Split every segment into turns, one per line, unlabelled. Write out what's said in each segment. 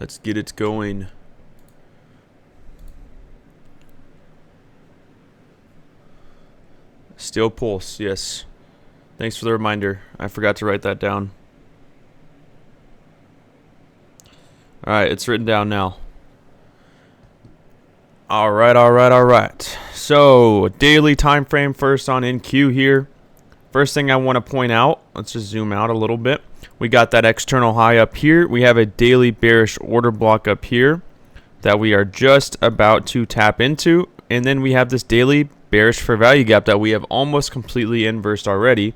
Let's get it going. Steel pulse, yes. Thanks for the reminder. I forgot to write that down. Alright, it's written down now. Alright. So, daily time frame first on NQ here. First thing I want to point out, let's just zoom out a little bit. We got that external high up here. We have a daily bearish order block up here that we are just about to tap into. And then we have this daily bearish fair value gap that we have almost completely inversed already.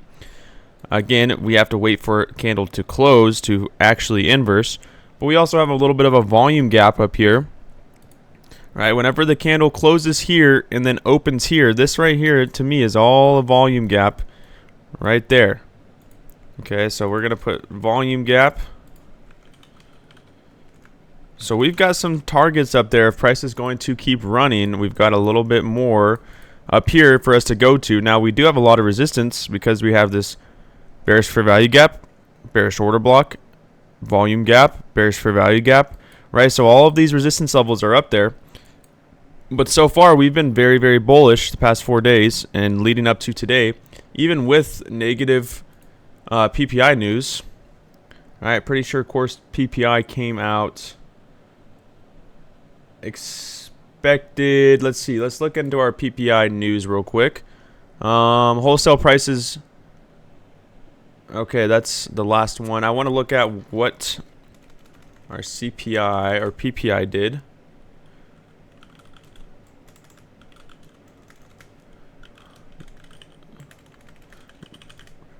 Again, we have to wait for a candle to close to actually inverse. But we also have a little bit of a volume gap up here. Right, whenever the candle closes here and then opens here, this right here to me is all a volume gap right there. Okay, so we're going to put volume gap. So we've got some targets up there. If price is going to keep running, we've got a little bit more up here for us to go to. Now, we do have a lot of resistance because we have this bearish fair value gap, bearish order block, volume gap, bearish fair value gap, right? So all of these resistance levels are up there. But so far, we've been very, very bullish the past 4 days and leading up to today, even with negative PPI news. All right, pretty sure course PPI came out expected. Let's see. Let's look into our PPI news real quick. Wholesale prices. Okay, that's the last one. I want to look at what our CPI or PPI did.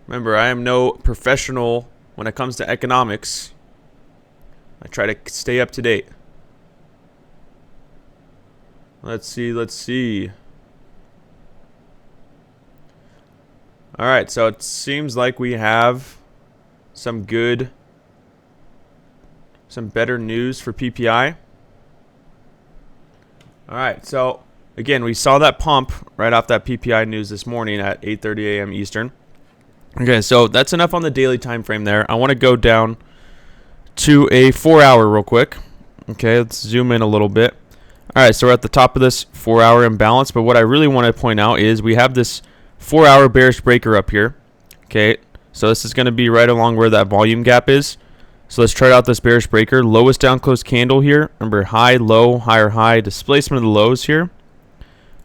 Remember, I am no professional when it comes to economics. I try to stay up to date. Let's see. All right, so it seems like we have some better news for PPI. All right, so again, we saw that pump right off that PPI news this morning at 8:30 a.m. Eastern. Okay, so that's enough on the daily time frame there. I want to go down to a 4-hour real quick. Okay, let's zoom in a little bit. All right, so we're at the top of this 4-hour imbalance, but what I really want to point out is we have this 4-hour bearish breaker up here. Okay, so this is going to be right along where that volume gap is. So let's try out this bearish breaker. Lowest down close candle here. Remember, high, low, higher, high. Displacement of the lows here.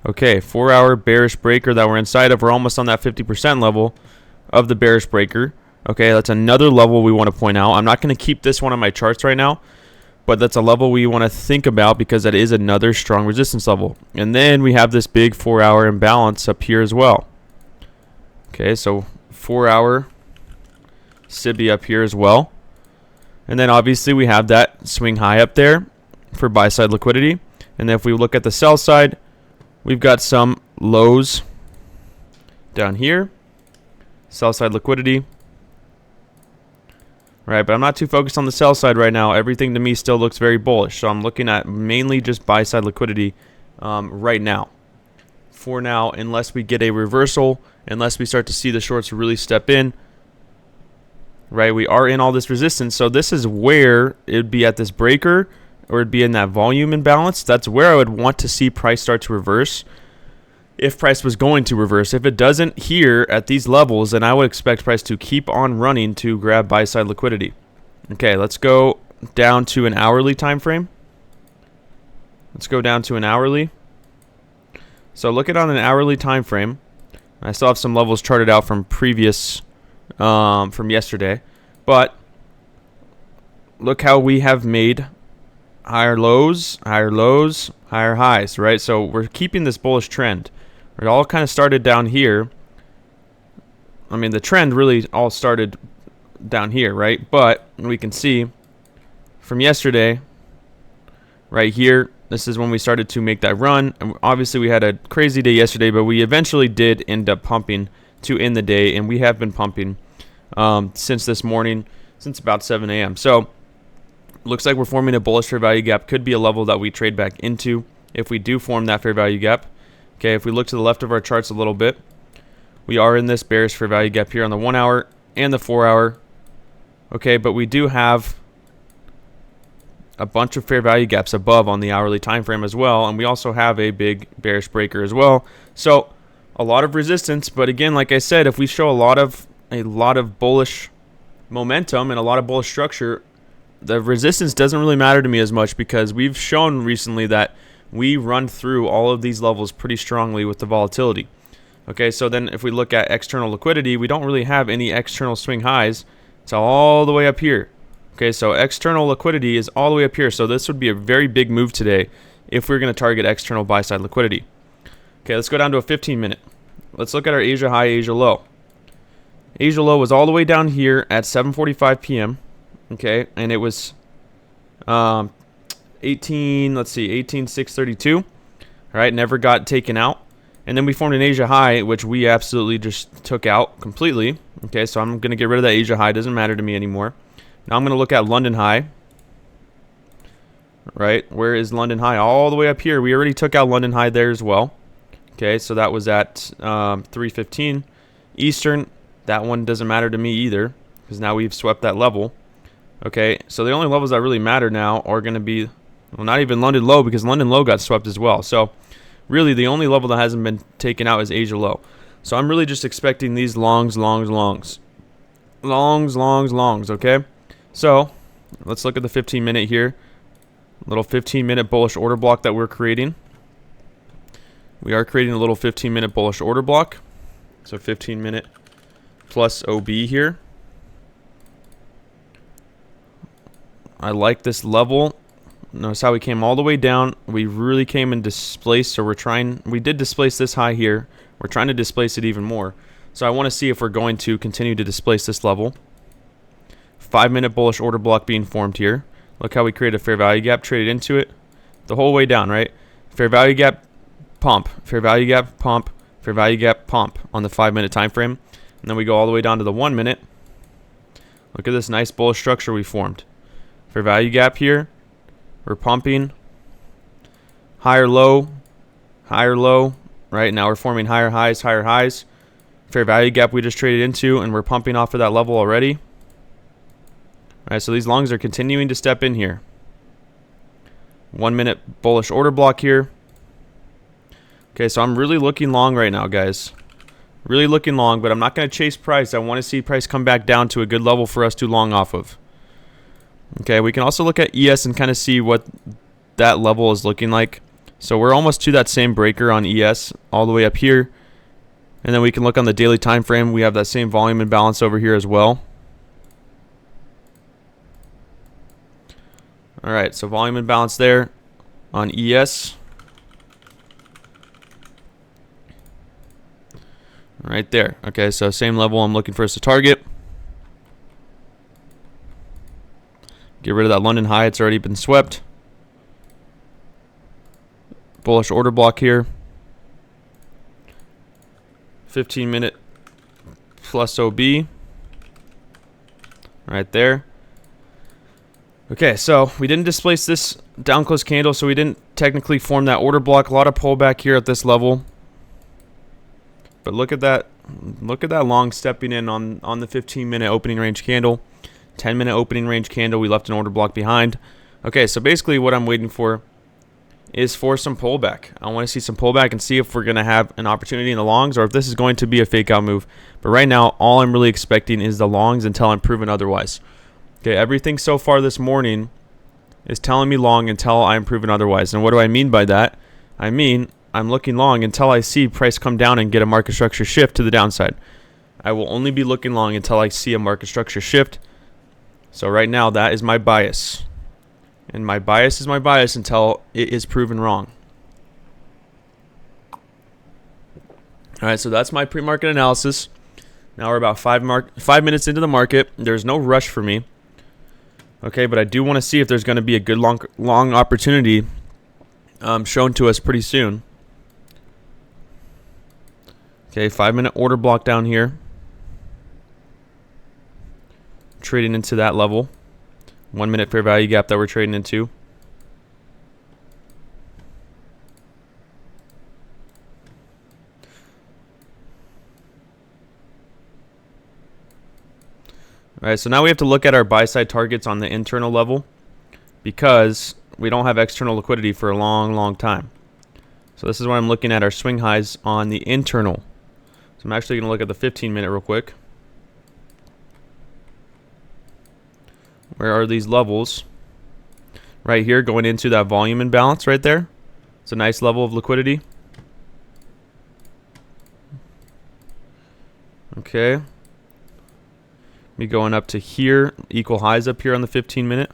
Okay, 4-hour bearish breaker that we're inside of. We're almost on that 50% level of the bearish breaker. Okay, that's another level we want to point out. I'm not going to keep this one on my charts right now, but that's a level we want to think about because that is another strong resistance level. And then we have this big 4-hour imbalance up here as well. Okay, so 4-hour SIBI up here as well. And then obviously we have that swing high up there for buy side liquidity. And then if we look at the sell side, we've got some lows down here. Sell side liquidity. Right, but I'm not too focused on the sell side right now. Everything to me still looks very bullish. So I'm looking at mainly just buy side liquidity right now. For now, unless we get a reversal, unless we start to see the shorts really step in. Right, we are in all this resistance. So this is where it would be at this breaker or it'd be in that volume imbalance. That's where I would want to see price start to reverse. If price was going to reverse. If it doesn't here at these levels, then I would expect price to keep on running to grab buy side liquidity. Okay, let's go down to an hourly time frame. Let's go down to an hourly. So look at on an hourly time frame. I still have some levels charted out from previous from yesterday, but look how we have made higher lows, higher highs, right? So we're keeping this bullish trend. It all kind of started down here. I mean, the trend really all started down here, right? But we can see from yesterday, right here, this is when we started to make that run. And obviously, we had a crazy day yesterday, but we eventually did end up pumping to end the day. And we have been pumping since this morning, since about 7 a.m. So looks like we're forming a bullish fair value gap. Could be a level that we trade back into if we do form that fair value gap. Okay, if we look to the left of our charts a little bit, we are in this bearish fair value gap here on the 1 hour and the 4 hour. Okay, but we do have a bunch of fair value gaps above on the hourly time frame as well, and we also have a big bearish breaker as well. So a lot of resistance, but again, like I said, if we show a lot of bullish momentum and a lot of bullish structure, the resistance doesn't really matter to me as much, because we've shown recently that we run through all of these levels pretty strongly with the volatility. Okay, so then if we look at external liquidity, we don't really have any external swing highs. It's all the way up here. Okay, so external liquidity is all the way up here. So this would be a very big move today if we're going to target external buy side liquidity. Okay, let's go down to a 15-minute. Let's look at our Asia high, Asia low. Asia low was all the way down here at 7:45 p.m. Okay, and it was 18,632. All right, never got taken out. And then we formed an Asia high, which we absolutely just took out completely. Okay, so I'm going to get rid of that Asia high. It doesn't matter to me anymore. Now I'm going to look at London high. Right, where is London high? All the way up here. We already took out London high there as well. Okay, so that was at 3:15 Eastern. That one doesn't matter to me either, because now we've swept that level. Okay, so the only levels that really matter now are going to be, well, not even London low, because London low got swept as well. So really the only level that hasn't been taken out is Asia low. So I'm really just expecting these longs, okay? So let's look at the 15-minute here. Little 15-minute bullish order block that we're creating. We are creating a little 15-minute bullish order block. So 15-minute plus OB here. I like this level. Notice how we came all the way down. We really came and displaced. So we did displace this high here. We're trying to displace it even more. So I want to see if we're going to continue to displace this level. 5-minute bullish order block being formed here. Look how we created a fair value gap, traded into it the whole way down, right? Fair value gap, pump, fair value gap, pump, fair value gap, pump on the 5-minute time frame. And then we go all the way down to the 1 minute. Look at this nice bullish structure we formed. Fair value gap here. We're pumping. Higher low. Right now we're forming higher highs. Fair value gap we just traded into, and we're pumping off of that level already. All right, so these longs are continuing to step in here. 1 minute bullish order block here. Okay, so I'm really looking long right now, guys. Really looking long, but I'm not going to chase price. I want to see price come back down to a good level for us to long off of. Okay, we can also look at ES and kind of see what that level is looking like. So we're almost to that same breaker on ES all the way up here. And then we can look on the daily time frame. We have that same volume imbalance over here as well. All right, so volume imbalance there on ES. Right there. Okay, so same level I'm looking for us to target. Get rid of that London high. It's already been swept. Bullish order block here. 15-minute plus OB. Right there. Okay, so we didn't displace this down close candle, so we didn't technically form that order block. A lot of pullback here at this level. But look at that. Look at that long stepping in on the 15-minute opening range candle. 10-minute opening range candle. We left an order block behind. Okay, so basically what I'm waiting for is for some pullback. I want to see some pullback and see if we're going to have an opportunity in the longs or if this is going to be a fake out move. But right now, all I'm really expecting is the longs until I'm proven otherwise. Okay, everything so far this morning is telling me long until I'm proven otherwise. And what do I mean by that? I mean, I'm looking long until I see price come down and get a market structure shift to the downside. I will only be looking long until I see a market structure shift. So right now, that is my bias. And my bias is my bias until it is proven wrong. All right, so that's my pre-market analysis. Now we're about 5 minutes into the market. There's no rush for me. Okay, but I do want to see if there's going to be a good long opportunity shown to us pretty soon. Okay, 5-minute order block down here. Trading into that level. 1 minute fair value gap that we're trading into. All right, so now we have to look at our buy side targets on the internal level. because we don't have external liquidity for a long time. So this is why I'm looking at our swing highs on the internal. So I'm actually going to look at the 15-minute real quick. Where are these levels? Right here, going into that volume imbalance right there. It's a nice level of liquidity. Okay. Me going up to here, equal highs up here on the 15-minute.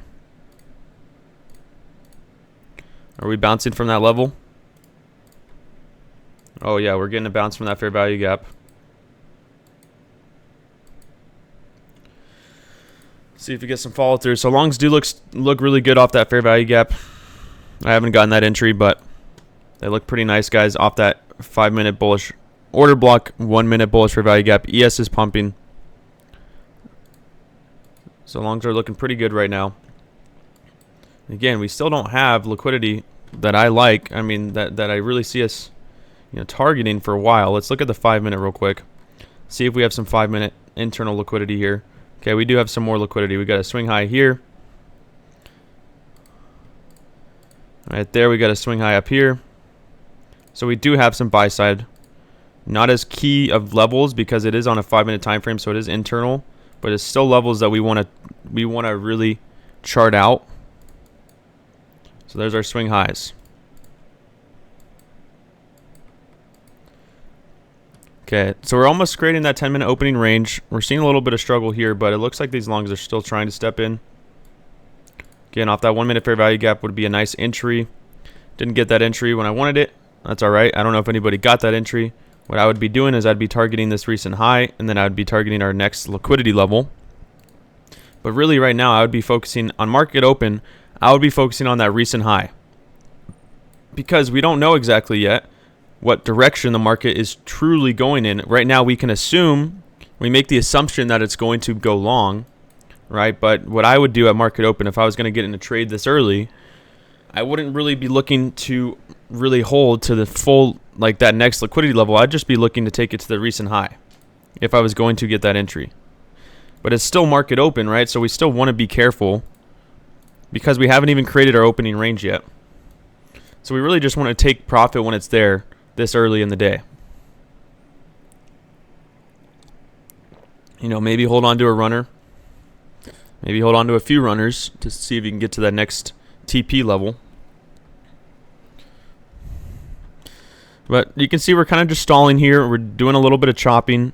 Are we bouncing from that level? Oh yeah, we're getting a bounce from that fair value gap. See if we get some follow through. So longs do look really good off that fair value gap. I haven't gotten that entry, but they look pretty nice, guys, off that 5-minute bullish order block, 1-minute bullish fair value gap. ES is pumping. So longs are looking pretty good right now. Again, we still don't have liquidity that I like. I mean, that I really see us, targeting for a while. Let's look at the 5-minute real quick. See if we have some 5-minute internal liquidity here. Okay, we do have some more liquidity. We got a swing high here. Right there, we got a swing high up here. So we do have some buy side. Not as key of levels because it is on a 5-minute time frame, so it is internal, but it's still levels that we want to really chart out. So there's our swing highs. Okay, so we're almost creating that 10-minute opening range. We're seeing a little bit of struggle here, but it looks like these longs are still trying to step in. Again, off that 1-minute fair value gap would be a nice entry. Didn't get that entry when I wanted it. That's all right. I don't know if anybody got that entry. What I would be doing is I'd be targeting this recent high, and then I would be targeting our next liquidity level. But really right now, I would be focusing on market open. I would be focusing on that recent high, because we don't know exactly yet what direction the market is truly going in. Right now, we make the assumption that it's going to go long, right? But what I would do at market open, if I was going to get in a trade this early, I wouldn't really be looking to really hold to the full, like that next liquidity level. I'd just be looking to take it to the recent high if I was going to get that entry. But it's still market open, right? So we still want to be careful because we haven't even created our opening range yet. So we really just want to take profit when it's there this early in the day. Maybe hold on to a runner. Maybe hold on to a few runners to see if you can get to that next TP level. But you can see we're kind of just stalling here. We're doing a little bit of chopping.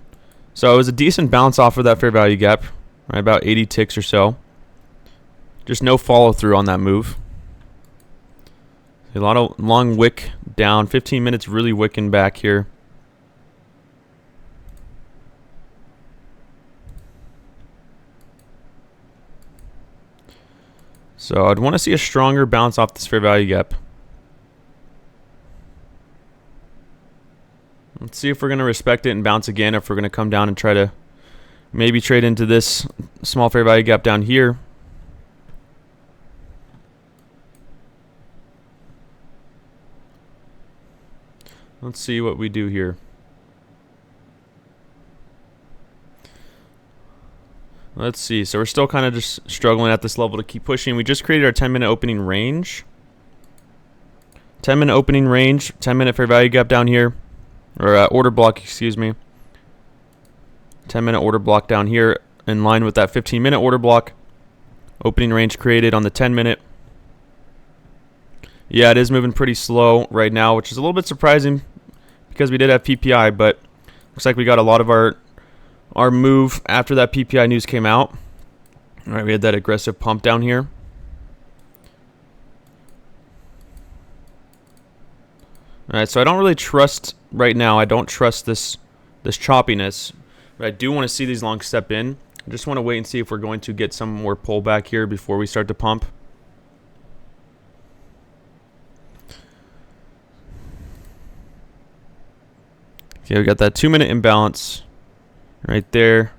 So it was a decent bounce off of that fair value gap, right? About 80 ticks or so. Just no follow through on that move. A lot of long wick down. 15 minutes really wicking back here. So I'd want to see a stronger bounce off this fair value gap. Let's see if we're going to respect it and bounce again, if we're going to come down and try to maybe trade into this small fair value gap down here. Let's see what we do here. Let's see. So we're still kind of just struggling at this level to keep pushing. We just created our 10-minute opening range. 10-minute opening range. 10-minute fair value gap down here. Or order block, excuse me. 10-minute order block down here in line with that 15-minute order block. Opening range created on the 10-minute. Yeah, it is moving pretty slow right now, which is a little bit surprising because we did have PPI, but looks like we got a lot of our move after that PPI news came out. All right, we had that aggressive pump down here. All right, so I don't really trust right now. I don't trust this choppiness, but I do want to see these longs step in. I just want to wait and see if we're going to get some more pullback here before we start to pump. Okay, we got that 2-minute imbalance right there.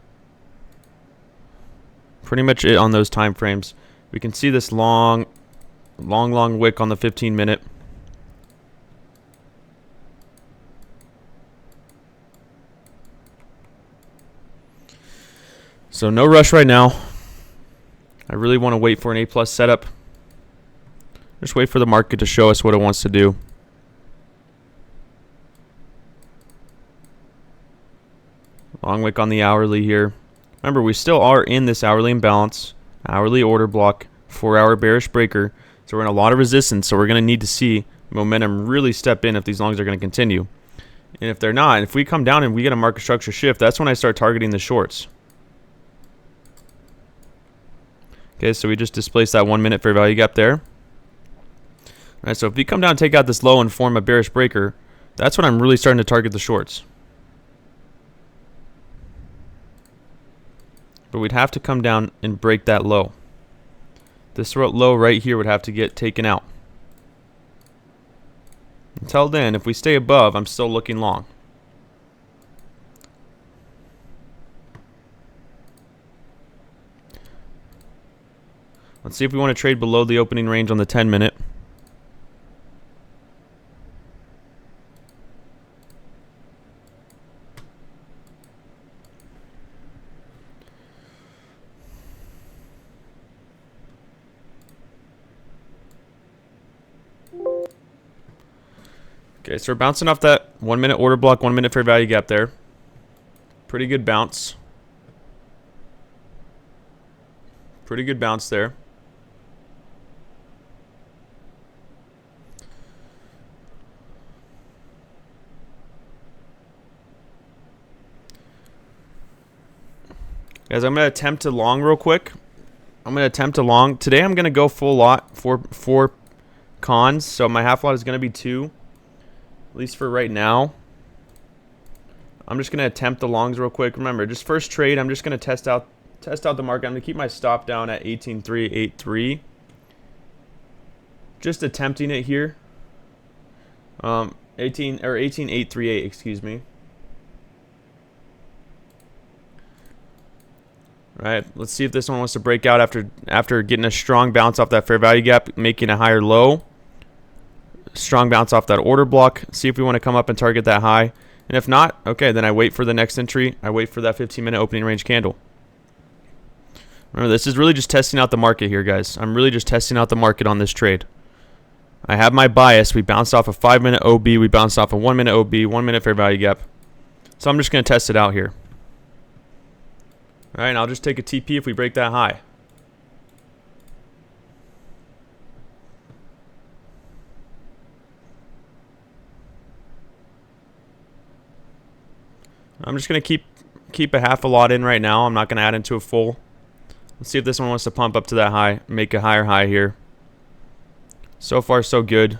Pretty much it on those time frames. We can see this long wick on the 15-minute. So no rush right now. I really want to wait for an A+ setup. Just wait for the market to show us what it wants to do. Long wick on the hourly here. Remember, we still are in this hourly imbalance, hourly order block, 4-hour bearish breaker. So we're in a lot of resistance, so we're going to need to see momentum really step in if these longs are going to continue. And if they're not, if we come down and we get a market structure shift, that's when I start targeting the shorts. Okay, so we just displaced that 1 minute fair value gap there. All right, so if we come down and take out this low and form a bearish breaker, that's when I'm really starting to target the shorts. But we'd have to come down and break that low. This low right here would have to get taken out. Until then, if we stay above, I'm still looking long. Let's see if we want to trade below the opening range on the 10-minute. Okay, so we're bouncing off that 1 minute order block, 1 minute fair value gap there. Pretty good bounce. Pretty good bounce there. Guys, I'm going to attempt to long real quick. I'm going to attempt to long. Today I'm going to go full lot, four cons. So my half lot is going to be 2. At least for right now. I'm just going to attempt the longs real quick. Remember, just first trade, I'm just going to test out the market. I'm going to keep my stop down at 18.383. Just attempting it here. 18.838, excuse me. All right, let's see if this one wants to break out after getting a strong bounce off that fair value gap, making a higher low. Strong bounce off that order block. See if we want to come up and target that high. And if not, okay, then I wait for the next entry. I wait for that 15-minute opening range candle. Remember, this is really just testing out the market here, guys. I'm really just testing out the market on this trade. I have my bias. We bounced off a 5-minute OB. We bounced off a 1-minute OB, 1 minute fair value gap. So I'm just going to test it out here. All right, and I'll just take a TP if we break that high. I'm just going to keep a half a lot in right now. I'm not going to add into a full. Let's see if this one wants to pump up to that high, make a higher high here. So far, so good.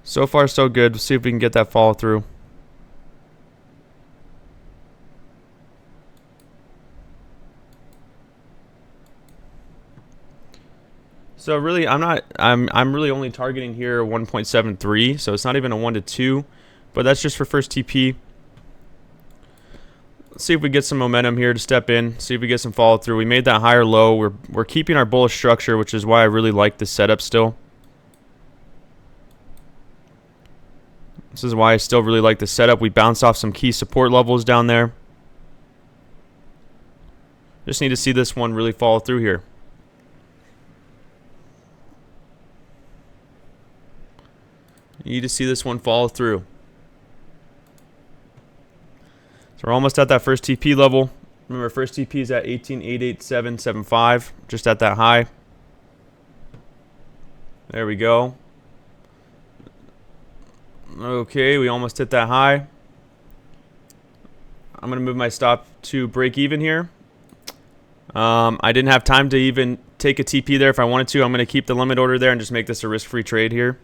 So far, so good. Let's see if we can get that follow through. So really, I'm really only targeting here 1.73, so it's not even a 1 to 2, but that's just for first TP. Let's see if we get some momentum here to step in, see if we get some follow through. We made that higher low. We're keeping our bullish structure, which is why I really like this setup still. This is why I still really like the setup. We bounced off some key support levels down there. Just need to see this one really follow through here. You need to see this one follow through. So we're almost at that first TP level. Remember, first TP is at 18.88775, just at that high. There we go. Okay, we almost hit that high. I'm going to move my stop to break even here. I didn't have time to even take a TP there if I wanted to. I'm going to keep the limit order there and just make this a risk-free trade here.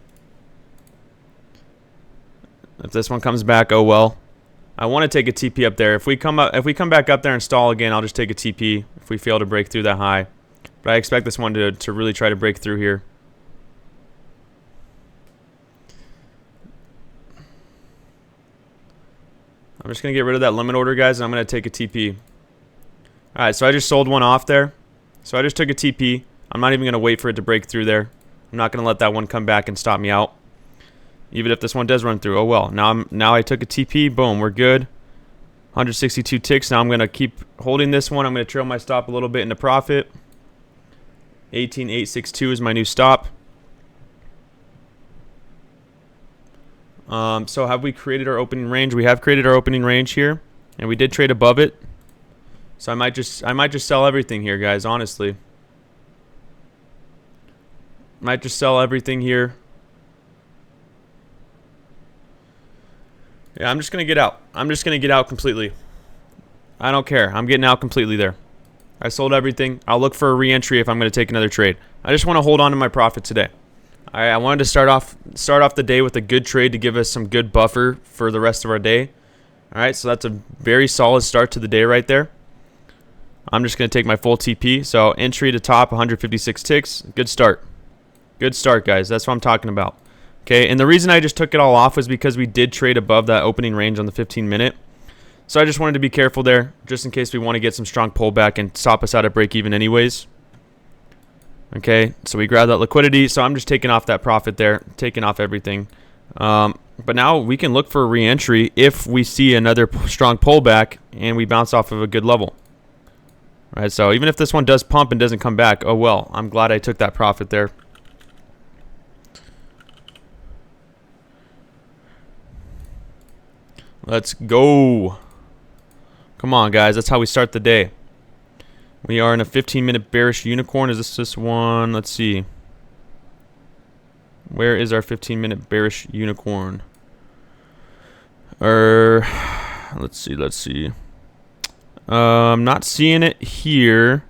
If this one comes back, oh well. I want to take a TP up there. If we come back up there and stall again, I'll just take a TP if we fail to break through that high. But I expect this one to really try to break through here. I'm just going to get rid of that limit order, guys, and I'm going to take a TP. Alright, so I just sold one off there. So I just took a TP. I'm not even going to wait for it to break through there. I'm not going to let that one come back and stop me out. Even if this one does run through. Oh well. Now I took a TP. Boom, we're good. 162 ticks. Now I'm going to keep holding this one. I'm going to trail my stop a little bit into profit. 18,862 is my new stop. So have we created our opening range? We have created our opening range here, and we did trade above it. So I might just sell everything here, guys, honestly. Might just sell everything here. Yeah, I'm just going to get out. I'm just going to get out completely. I don't care. I'm getting out completely there. I sold everything. I'll look for a re-entry if I'm going to take another trade. I just want to hold on to my profit today. I wanted to start off the day with a good trade to give us some good buffer for the rest of our day. All right, so that's a very solid start to the day right there. I'm just going to take my full TP. So entry to top, 156 ticks. Good start. Good start, guys. That's what I'm talking about. Okay, and the reason I just took it all off was because we did trade above that opening range on the 15-minute. So I just wanted to be careful there, just in case we want to get some strong pullback and stop us out at break even anyways. Okay, so we grabbed that liquidity. So I'm just taking off that profit there, taking off everything. But now we can look for a re-entry if we see another strong pullback and we bounce off of a good level. All right, so even if this one does pump and doesn't come back, oh well, I'm glad I took that profit there. Let's go. Come on, guys. That's how we start the day. We are in a 15-minute bearish unicorn. Is this one? Let's see. Where is our 15-minute bearish unicorn? Let's see. I'm not seeing it here.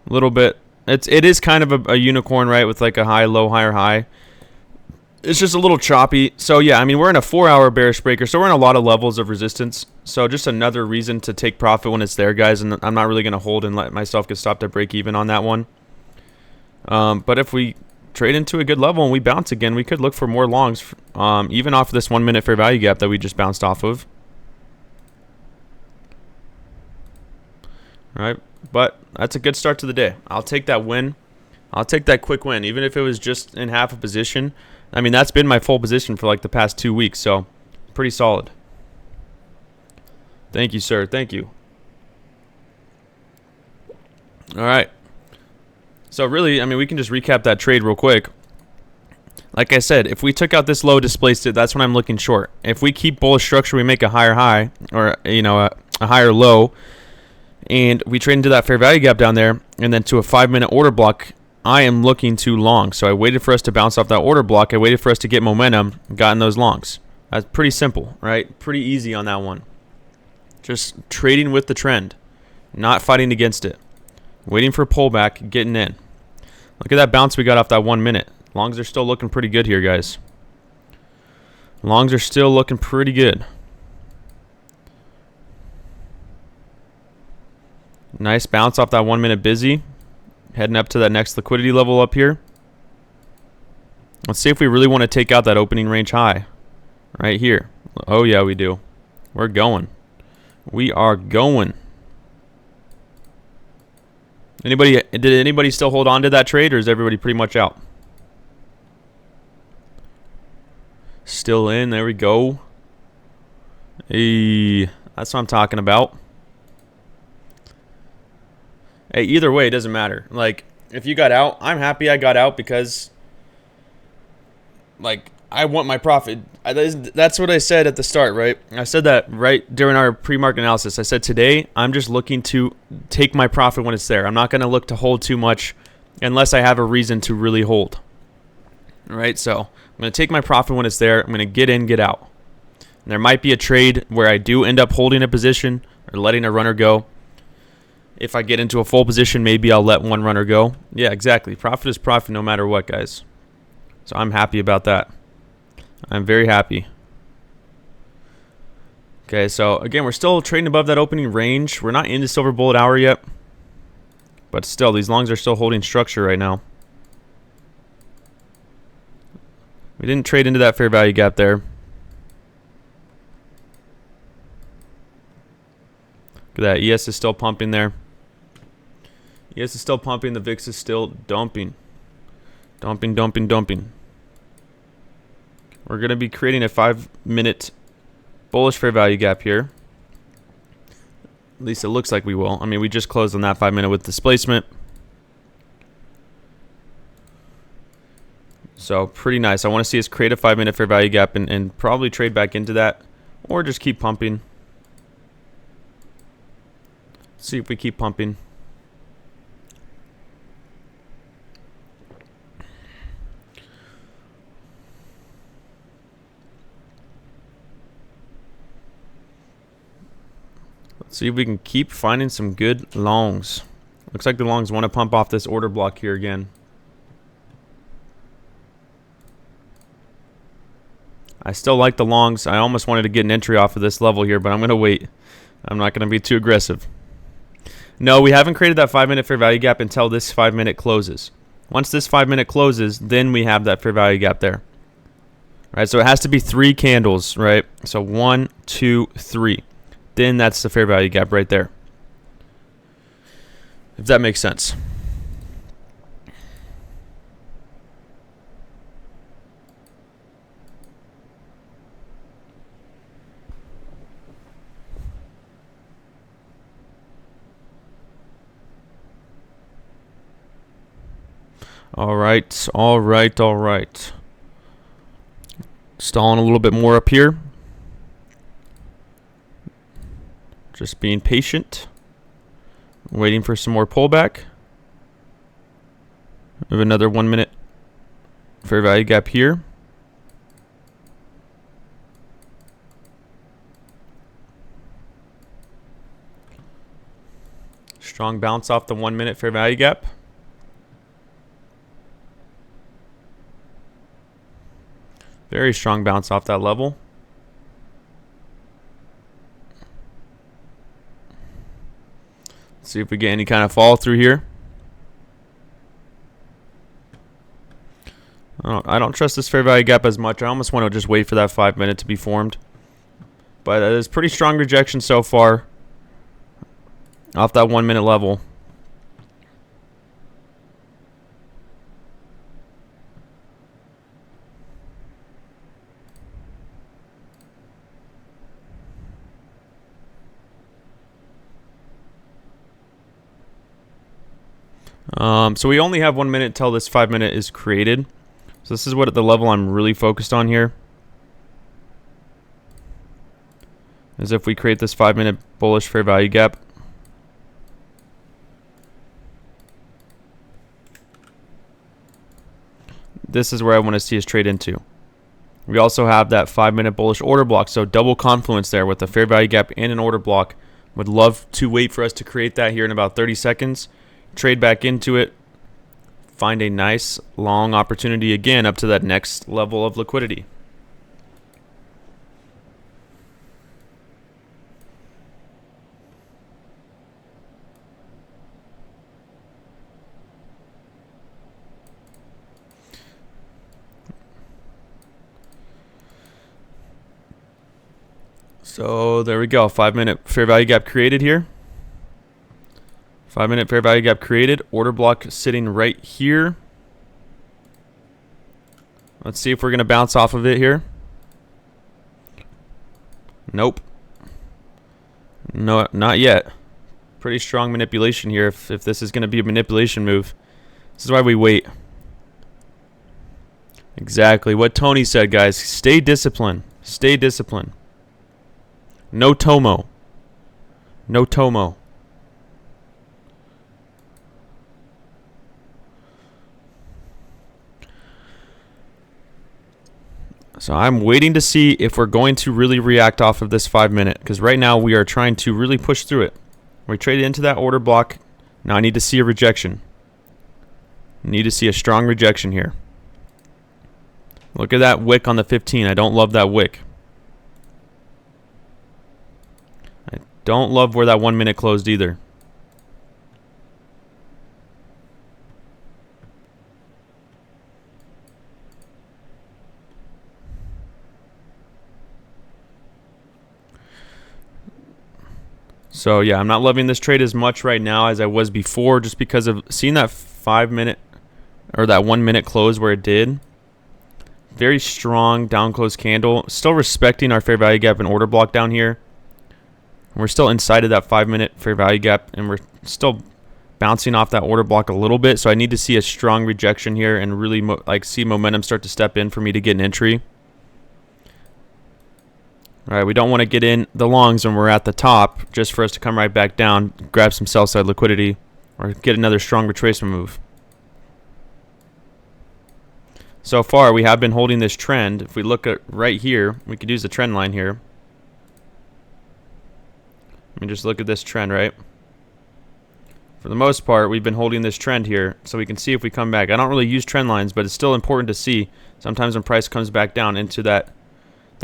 A little bit. It is kind of a unicorn, right? With like a high, low, higher, high. It's just a little choppy. So yeah, I mean, we're in a 4-hour bearish breaker, so we're in a lot of levels of resistance. So just another reason to take profit when it's there, guys. And I'm not really going to hold and let myself get stopped at break even on that one. But if we trade into a good level and we bounce again, we could look for more longs, even off this 1-minute fair value gap that we just bounced off of. All right, but that's a good start to the day. I'll take that win. I'll take that quick win, even if it was just in half a position. I mean, that's been my full position for like the past 2 weeks, so pretty solid. Thank you, sir. Thank you. All right. So really, I mean, we can just recap that trade real quick. Like I said, if we took out this low, displaced it, that's when I'm looking short. If we keep bullish structure, we make a higher high, or a higher low, and we trade into that fair value gap down there, and then to a 5-minute order block, I am looking too long. So I waited for us to bounce off that order block. I waited for us to get momentum, gotten those longs. That's pretty simple, right? Pretty easy on that one. Just trading with the trend, not fighting against it. Waiting for a pullback, getting in. Look at that bounce we got off that 1 minute. Longs are still looking pretty good here, guys. Longs are still looking pretty good. Nice bounce off that 1 minute busy. Heading up to that next liquidity level up here. Let's see if we really want to take out that opening range high. Right here. Oh yeah, we do. We're going. We are going. Did anybody still hold on to that trade, or is everybody pretty much out? Still in. There we go. Hey, that's what I'm talking about. Hey, either way, it doesn't matter. Like, if you got out, I'm happy I got out because, like, I want my profit. That's what I said at the start, right? I said that right during our pre-market analysis. I said today, I'm just looking to take my profit when it's there. I'm not going to look to hold too much unless I have a reason to really hold. All right, so I'm going to take my profit when it's there. I'm going to get in, get out. And there might be a trade where I do end up holding a position or letting a runner go. If I get into a full position, maybe I'll let one runner go. Yeah, exactly. Profit is profit no matter what, guys. So I'm happy about that. I'm very happy. Okay, so again, we're still trading above that opening range. We're not into silver bullet hour yet. But still, these longs are still holding structure right now. We didn't trade into that fair value gap there. Look at that. ES is still pumping there. ES is still pumping. The VIX is still dumping. Dumping, dumping, dumping. We're going to be creating a 5-minute bullish fair value gap here. At least it looks like we will. I mean, we just closed on that 5 minute with displacement. So pretty nice. I want to see us create a 5 minute fair value gap and probably trade back into that, or just keep pumping. See if we keep pumping. Let's see if we can keep finding some good longs. Looks like the longs want to pump off this order block here again. I still like the longs. I almost wanted to get an entry off of this level here, but I'm going to wait. I'm not going to be too aggressive. No, we haven't created that 5 minute fair value gap until this 5 minute closes. Once this 5 minute closes, then we have that fair value gap there. All right, so it has to be 3 candles, right? So 1, 2, 3. Then that's the fair value gap right there. If that makes sense. All right. Stalling a little bit more up here. Just being patient. Waiting for some more pullback. We have another 1 minute fair value gap here. Strong bounce off the 1 minute fair value gap. Very strong bounce off that level. Let's see if we get any kind of fall through here. I don't trust this fair value gap as much. I almost want to just wait for that 5 minute to be formed. But it is pretty strong rejection so far off that 1 minute level. So we only have 1 minute till this 5 minute is created. So this is what the level I'm really focused on here. Is if we create this 5 minute bullish fair value gap. This is where I want to see us trade into. We also have that 5 minute bullish order block. So double confluence there with a fair value gap and an order block. Would love to wait for us to create that here in about 30 seconds. Trade back into it. Find a nice long opportunity again up to that next level of liquidity. So there we go. 5 minute fair value gap created here. 5 minute fair value gap created. Order block sitting right here. Let's see if we're going to bounce off of it here. Nope. No, not yet. Pretty strong manipulation here if this is going to be a manipulation move. This is why we wait. Exactly what Tony said, guys. Stay disciplined. Stay disciplined. No Tomo. No Tomo. So I'm waiting to see if we're going to really react off of this 5 minute. Because right now we are trying to really push through it. We traded into that order block. Now I need to see a rejection. I need to see a strong rejection here. Look at that wick on the 15. I don't love that wick. I don't love where that 1 minute closed either. So yeah, I'm not loving this trade as much right now as I was before, just because of seeing that 5 minute or that 1 minute close where it did. Very strong down close candle. Still respecting our fair value gap and order block down here. We're still inside of that 5-minute fair value gap, and we're still bouncing off that order block a little bit. So I need to see a strong rejection here and really see momentum start to step in for me to get an entry. All right, we don't want to get in the longs when we're at the top just for us to come right back down, grab some sell side liquidity, or get another strong retracement move. So far, we have been holding this trend. If we look at right here, we could use the trend line here. Let me just look at this trend, right? For the most part, we've been holding this trend here, so we can see if we come back. I don't really use trend lines, but it's still important to see sometimes when price comes back down into that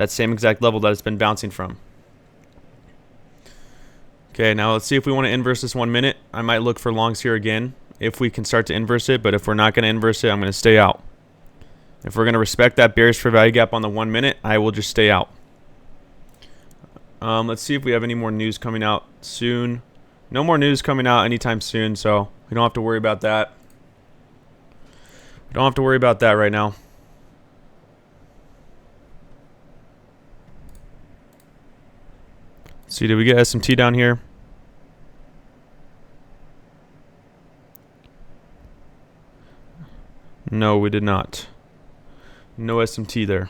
same exact level that it's been bouncing from. Okay, now let's see if we want to inverse this 1 minute. I might look for longs here again if we can start to inverse it, but if we're not going to inverse it, I'm going to stay out. If we're going to respect that bearish fair value gap on the 1 minute, I will just stay out. Let's see if we have any more news coming out soon. No more news coming out anytime soon, so we don't have to worry about that. We don't have to worry about that right now. Let's see, did we get SMT down here? No, we did not. No SMT there.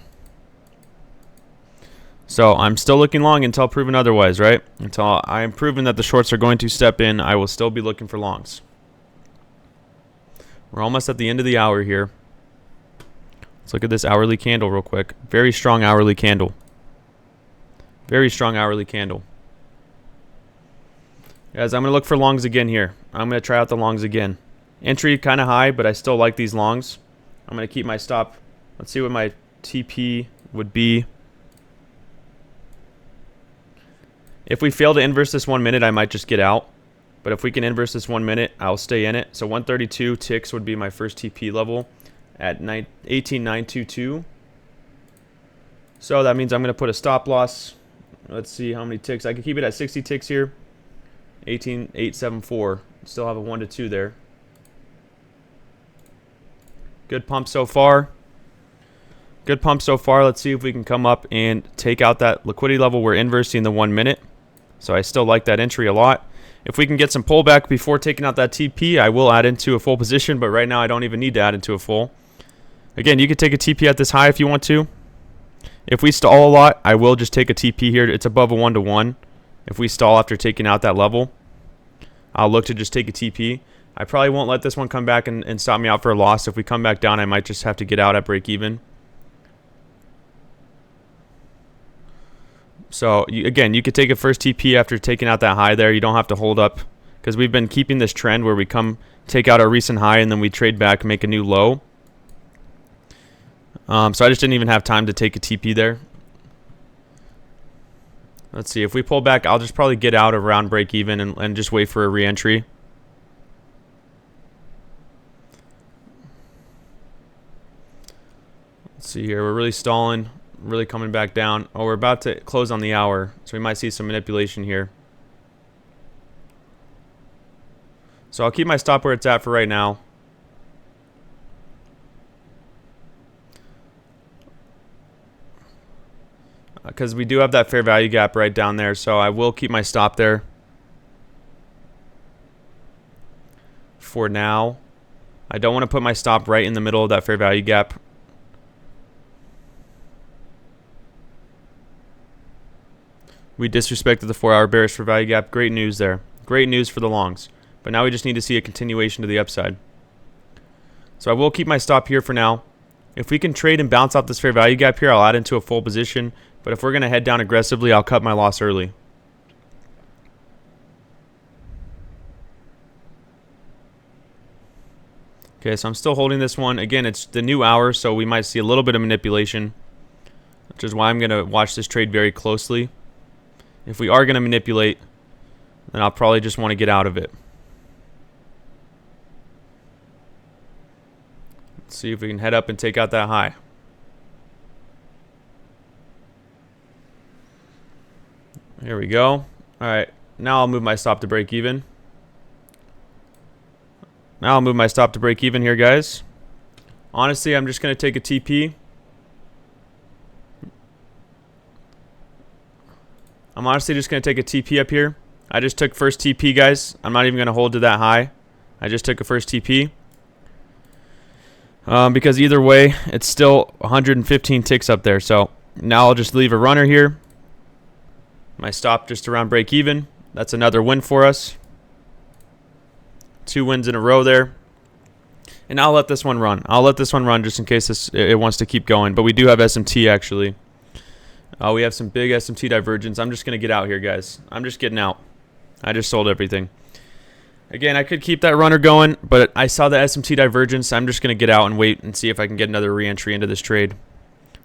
So I'm still looking long until proven otherwise, right? Until I am proven that the shorts are going to step in, I will still be looking for longs. We're almost at the end of the hour here. Let's look at this hourly candle real quick. Very strong hourly candle. Very strong hourly candle. Guys, I'm going to look for longs again here. I'm going to try out the longs again. Entry kind of high, but I still like these longs. I'm going to keep my stop. Let's see what my TP would be. If we fail to inverse this 1 minute, I might just get out. But if we can inverse this 1 minute, I'll stay in it. So 132 ticks would be my first TP level at 18,922. So that means I'm going to put a stop loss. Let's see how many ticks. I can keep it at 60 ticks here. 18,874. Still have a 1 to 2 there. Good pump so far. Good pump so far. Let's see if we can come up and take out that liquidity level. We're inversing the 1 minute. So I still like that entry a lot. If we can get some pullback before taking out that TP, I will add into a full position, but right now I don't even need to add into a full. Again, you could take a TP at this high if you want to. If we stall a lot, I will just take a TP here. It's above a 1 to 1. If we stall after taking out that level, I'll look to just take a TP. I probably won't let this one come back and stop me out for a loss. If we come back down, I might just have to get out at break even. So, again, you could take a first TP after taking out that high there. You don't have to hold up because we've been keeping this trend where we take out our recent high and then we trade back and make a new low. So I just didn't even have time to take a TP there. Let's see. If we pull back, I'll just probably get out around break even and just wait for a re-entry. Let's see here. We're really stalling. Really coming back down. Oh, we're about to close on the hour, so we might see some manipulation here. So I'll keep my stop where it's at for right now. Because we do have that fair value gap right down there, so I will keep my stop there for now. I don't want to put my stop right in the middle of that fair value gap. We disrespected the 4-hour bearish fair value gap. Great news there. Great news for the longs. But now we just need to see a continuation to the upside. So I will keep my stop here for now. If we can trade and bounce off this fair value gap here, I'll add into a full position. But if we're going to head down aggressively, I'll cut my loss early. Okay, so I'm still holding this one. Again, it's the new hour, so we might see a little bit of manipulation, which is why I'm going to watch this trade very closely. If we are going to manipulate, then I'll probably just want to get out of it. Let's see if we can head up and take out that high. Here we go. All right, now I'll move my stop to break even. Now I'll move my stop to break even here, guys. Honestly, I'm just going to take a TP. I'm honestly just going to take a TP up here. I just took first TP, guys. I'm not even going to hold to that high. I just took a first TP. Because either way, it's still 115 ticks up there. So now I'll just leave a runner here. My stop just around break even. That's another win for us. 2 wins in a row there. And I'll let this one run. I'll let this one run just in case it wants to keep going. But we do have SMT actually. We have some big SMT divergence. I'm just going to get out here, guys. I'm just getting out. I just sold everything. Again, I could keep that runner going, but I saw the SMT divergence. I'm just going to get out and wait and see if I can get another re-entry into this trade.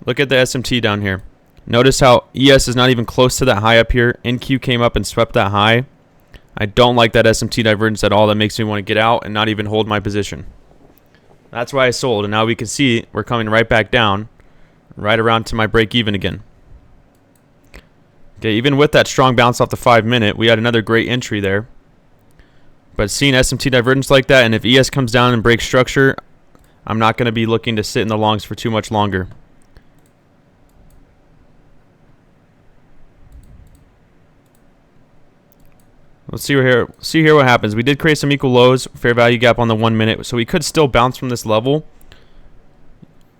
Look at the SMT down here. Notice how ES is not even close to that high up here. NQ came up and swept that high. I don't like that SMT divergence at all. That makes me want to get out and not even hold my position. That's why I sold, and now we can see we're coming right back down, right around to my break even again. Okay, even with that strong bounce off the 5-minute, we had another great entry there. But seeing SMT divergence like that, and if ES comes down and breaks structure, I'm not going to be looking to sit in the longs for too much longer. Let's see here what happens. We did create some equal lows, fair value gap on the 1 minute, so we could still bounce from this level.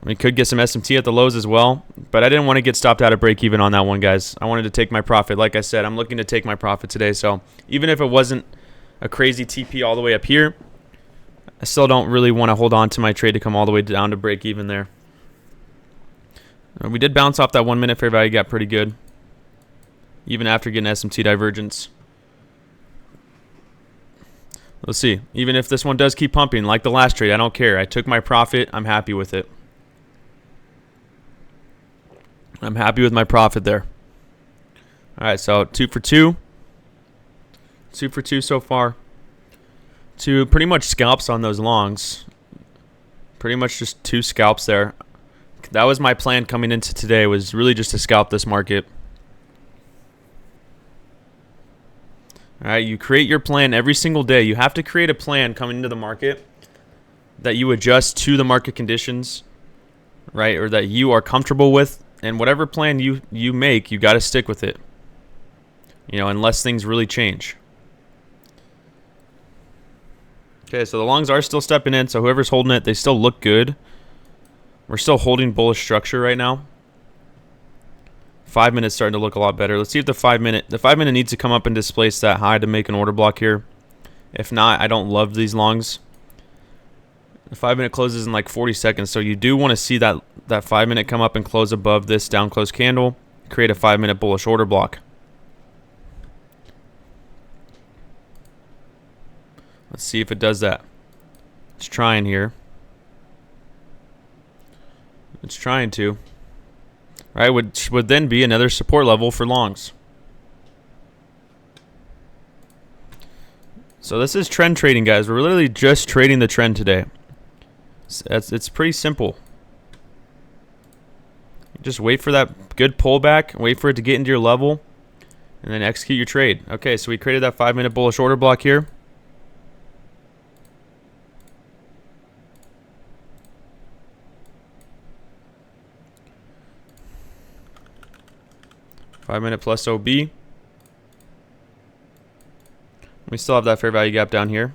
We could get some SMT at the lows as well, but I didn't want to get stopped out of break even on that one, guys. I wanted to take my profit. Like I said, I'm looking to take my profit today, so even if it wasn't a crazy TP all the way up here, I still don't really want to hold on to my trade to come all the way down to break even there. We did bounce off that 1 minute fair value gap pretty good, even after getting SMT divergence. Let's see. Even if this one does keep pumping, like the last trade, I don't care. I took my profit. I'm happy with it. I'm happy with my profit there. All right, so 2 for 2. 2 for 2 so far. 2 pretty much scalps on those longs. Pretty much just 2 scalps there. That was my plan coming into today, was really just to scalp this market. All right, you create your plan every single day. You have to create a plan coming into the market that you adjust to the market conditions, right, or that you are comfortable with. And whatever plan you make, you got to stick with it, you know, unless things really change. Okay, so the longs are still stepping in, so whoever's holding it, they still look good. We're still holding bullish structure right now. 5 minutes starting to look a lot better. Let's see if the 5 minute needs to come up and displace that high to make an order block here. If not, I don't love these longs. The 5 minute closes in like 40 seconds, so you do want to see that 5 minute come up and close above this down close candle, create a 5 minute bullish order block. Let's see if it does that. It's trying here. It's trying to. All right, which would then be another support level for longs. So this is trend trading, guys. We're literally just trading the trend today. It's pretty simple. Just wait for that good pullback, wait for it to get into your level, and then execute your trade. Okay, so we created that 5 minute bullish order block here. Five-minute plus OB. We still have that fair value gap down here.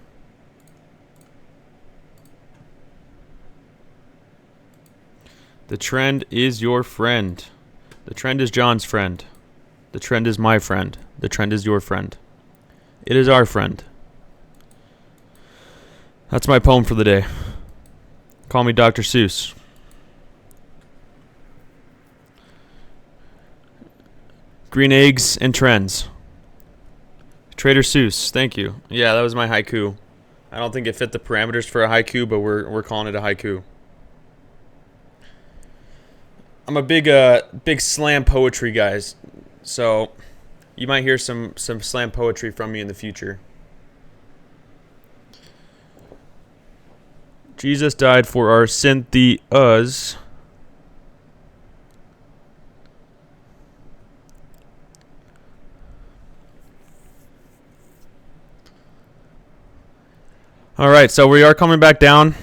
The trend is your friend. The trend is John's friend. The trend is my friend. The trend is your friend. It is our friend. That's my poem for the day. Call me Dr. Seuss. Green eggs and trends. Trader Seuss, thank you. Yeah, that was my haiku. I don't think it fit the parameters for a haiku, but we're calling it a haiku. I'm a big slam poetry guys, so you might hear some slam poetry from me in the future. Jesus died for our Cynthias. All right, so we are coming back down.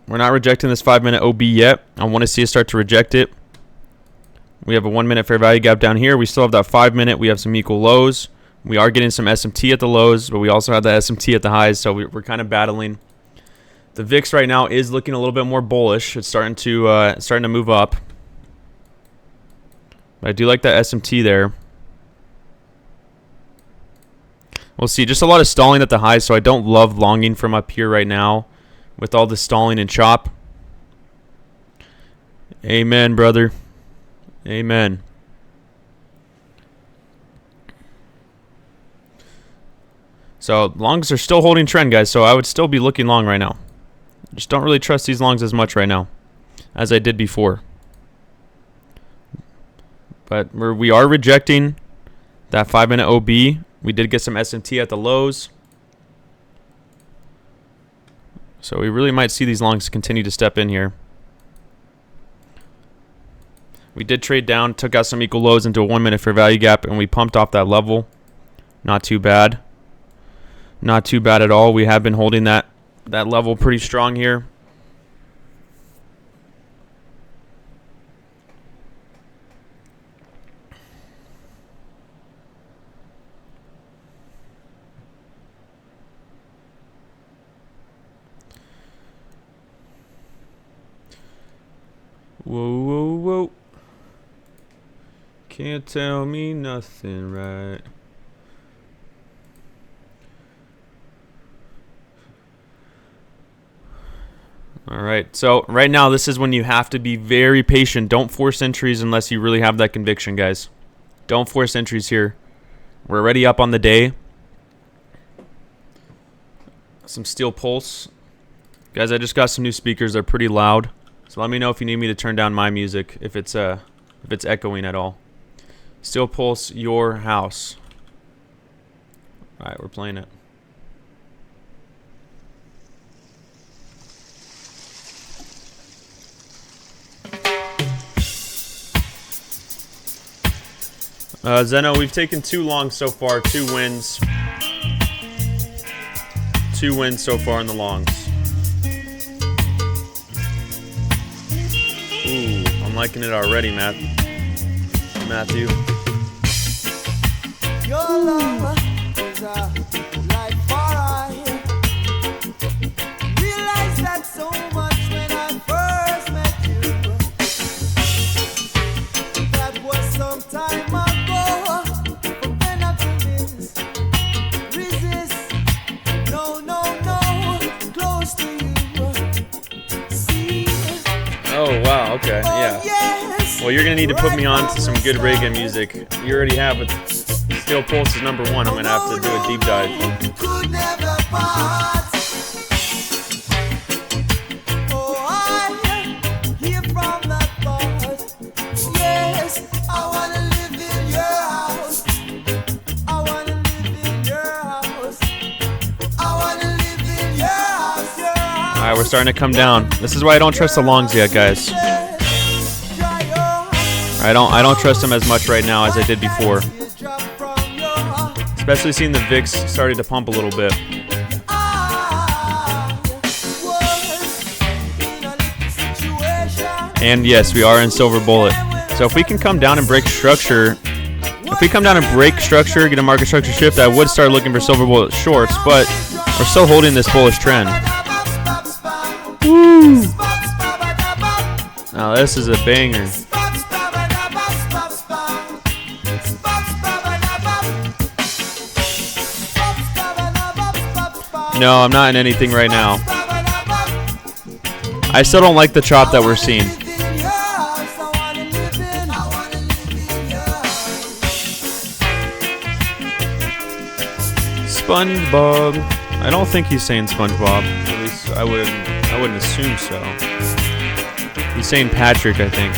We're not rejecting this 5 minute OB yet. I want to see us start to reject it. We have a 1 minute fair value gap down here. We still have that 5 minute. We have some equal lows. We are getting some SMT at the lows, but we also have the SMT at the highs, so we're kind of battling. The VIX right now is looking a little bit more bullish. It's starting to move up. But I do like that SMT there. We'll see. Just a lot of stalling at the highs, so I don't love longing from up here right now with all the stalling and chop. Amen, brother. Amen. So longs are still holding trend, guys, so I would still be looking long right now. Just don't really trust these longs as much right now as I did before. But we are rejecting that 5 minute OB. We did get some SMT at the lows. So we really might see these longs continue to step in here. We did trade down, took out some equal lows into a 1 minute fair value gap, and we pumped off that level. Not too bad. Not too bad at all. We have been holding that level pretty strong here. Whoa, whoa, whoa. Can't tell me nothing, right? All right, so right now this is when you have to be very patient. Don't force entries unless you really have that conviction, guys. Don't force entries here. We're already up on the day. Some steel pulse. Guys, I just got some new speakers. They're pretty loud. So let me know if you need me to turn down my music if it's echoing at all. Steel pulse your house. All right, we're playing it. Zeno, we've taken 2 longs so far, 2 wins. 2 wins so far in the longs. Ooh, I'm liking it already, Matthew. Your love is a light for I realized that so much when I first met you. That was some time ago. Oh, wow, okay, yeah. Well, you're going to need to put me on to some good reggae music. You already have, but Steel Pulse is #1. I'm going to have to do a deep dive. Alright, we're starting to come down. This is why I don't trust the longs yet, guys. I don't trust them as much right now as I did before. Especially seeing the VIX starting to pump a little bit. And yes, we are in Silver Bullet. So if we can come down and break structure, get a market structure shift, I would start looking for Silver Bullet shorts, but we're still holding this bullish trend. Woo! Now this is a banger. No, I'm not in anything right now. I still don't like the chop that we're seeing. SpongeBob. I don't think he's saying SpongeBob. At least I wouldn't assume so. He's saying Patrick, I think.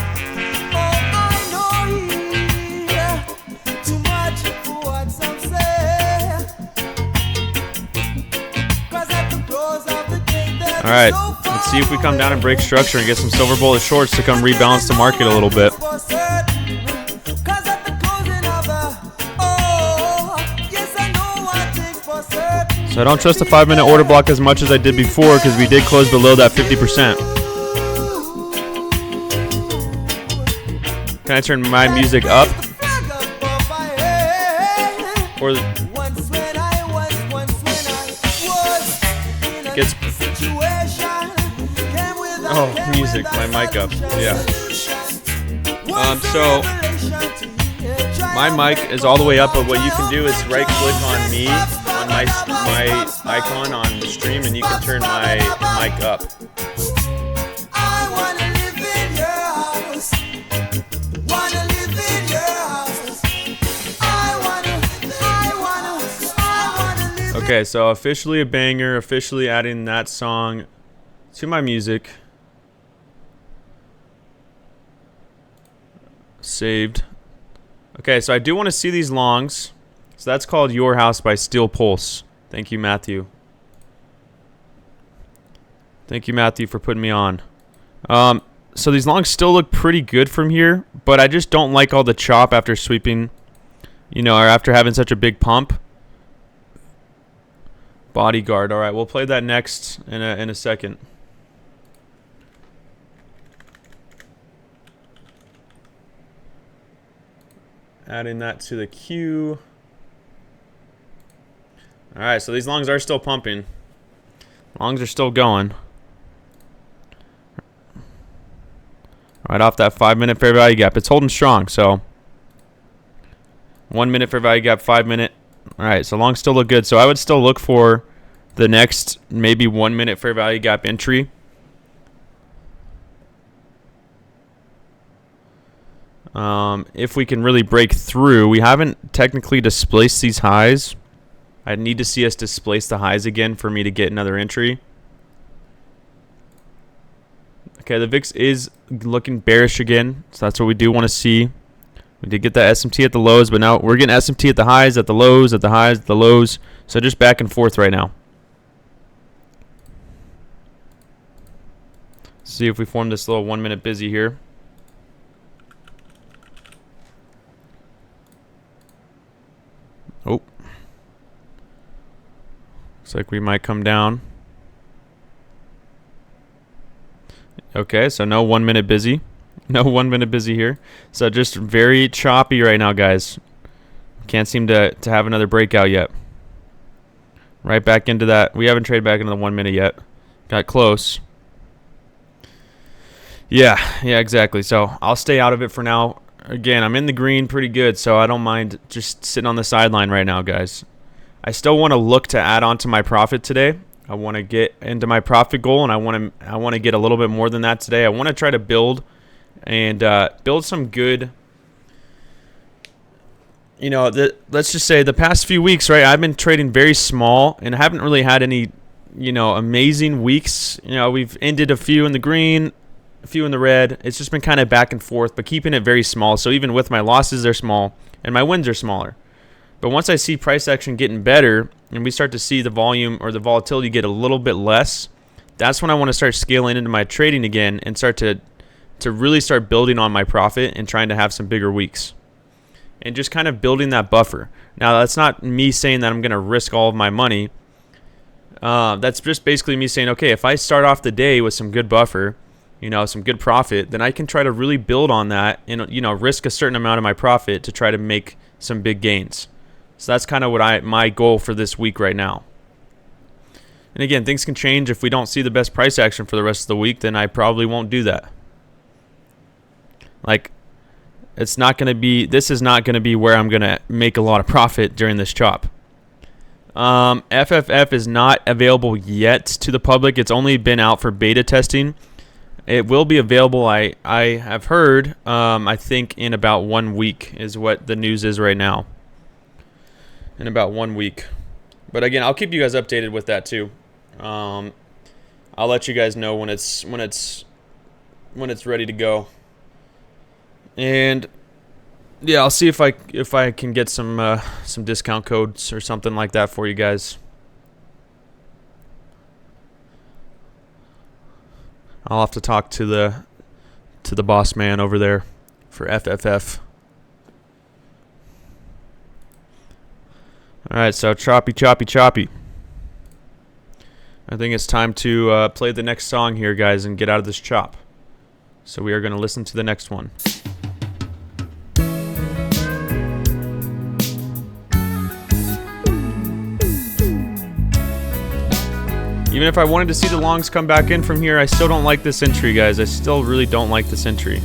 Alright, let's see if we come down and break structure and get some Silver Bullet shorts to come rebalance the market a little bit. So I don't trust the 5 minute order block as much as I did before because we did close below that 50%. Can I turn my music up? Or gets music, my mic up. Yeah. So my mic is all the way up, but what you can do is right click on me on my icon on the stream, and you can turn my mic up. Okay, so officially a banger, officially adding that song to my music. Saved. Okay, so I do want to see these longs. So that's called Your House by Steel Pulse. Thank you, Matthew. Thank you, Matthew, for putting me on. So these longs still look pretty good from here, but I just don't like all the chop after sweeping, you know, or after having such a big pump. Bodyguard. All right, we'll play that next in a second. Adding that to the queue. All right, so these longs are still pumping. Longs are still going. Right off that 5-minute fair value gap. It's holding strong, so 1 minute fair value gap, 5 minute. All right, so longs still look good. So I would still look for the next maybe 1 minute fair value gap entry. If we can really break through. We haven't technically displaced these highs. I need to see us displace the highs again for me to get another entry. Okay, the VIX is looking bearish again, so that's what we do want to see. We did get that SMT at the lows, but now we're getting SMT at the highs, at the lows, at the highs, at the lows. So just back and forth right now. See if we form this little 1 minute busy here. Oh. Looks like we might come down. Okay, so no 1 minute busy. No 1 minute busy here. So just very choppy right now, guys. Can't seem to have another breakout yet. Right back into that. We haven't traded back into the 1 minute yet. Got close. Yeah, exactly. So I'll stay out of it for now. Again, I'm in the green pretty good, so I don't mind just sitting on the sideline right now, guys. I still want to look to add on to my profit today. I want to get into my profit goal, and I want to get a little bit more than that today. I want to try to build and build some good. You know, let's just say the past few weeks, right? I've been trading very small, and I haven't really had any, you know, amazing weeks. You know, we've ended a few in the green, a few in the red. It's just been kind of back and forth, but keeping it very small. So even with my losses, they're small, and my wins are smaller. But once I see price action getting better, and we start to see the volume or the volatility get a little bit less, that's when I want to start scaling into my trading again and start to really start building on my profit and trying to have some bigger weeks. And just kind of building that buffer. Now, that's not me saying that I'm going to risk all of my money. That's just basically me saying, okay, if I start off the day with some good buffer, you know, some good profit, then I can try to really build on that and, you know, risk a certain amount of my profit to try to make some big gains. So that's kind of what my goal for this week right now. And again, things can change. If we don't see the best price action for the rest of the week, then I probably won't do that. Like, it's not going to be, this is not going to be where I'm going to make a lot of profit during this chop. FFF is not available yet to the public. It's only been out for beta testing. It will be available, I have heard, I think in about 1 week is what the news is right now. In about 1 week. But again, I'll keep you guys updated with that too. I'll let you guys know when it's ready to go. And yeah, I'll see if I can get some discount codes or something like that for you guys. I'll have to talk to the boss man over there for FFF. All right, so choppy. I think it's time to play the next song here, guys, and get out of this chop. So we are going to listen to the next one. Even if I wanted to see the longs come back in from here, I still don't like this entry, guys. I still really don't like this entry.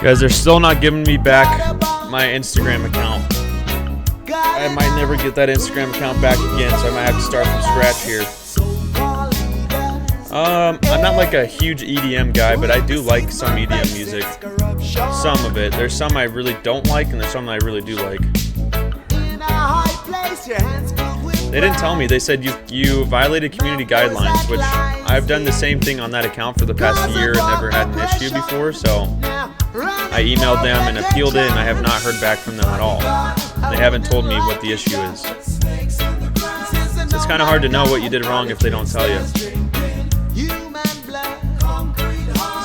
Guys, they're still not giving me back my Instagram account. I might never get that Instagram account back again, so I might have to start from scratch here. I'm not like a huge EDM guy, but I do like some EDM music. Some of it. There's some I really don't like, and there's some I really do like. They didn't tell me. They said you violated community guidelines, which I've done the same thing on that account for the past year and never had an issue before, so I emailed them and appealed it, and I have not heard back from them at all. They haven't told me what the issue is. So it's kind of hard to know what you did wrong if they don't tell you.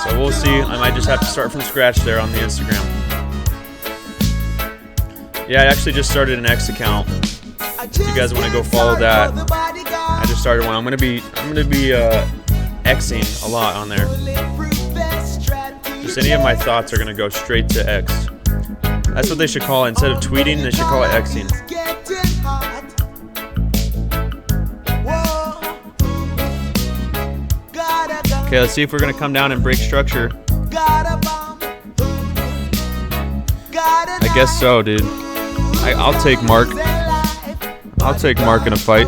So we'll see. I might just have to start from scratch there on the Instagram. Yeah, I actually just started an X account. If you guys want to go follow that, I just started one. I'm gonna be Xing a lot on there. Just any of my thoughts are gonna go straight to X. That's what they should call it. Instead of tweeting, they should call it Xing. Okay, let's see if we're gonna come down and break structure. I guess so, dude. I'll take Mark. I'll take Mark in a fight.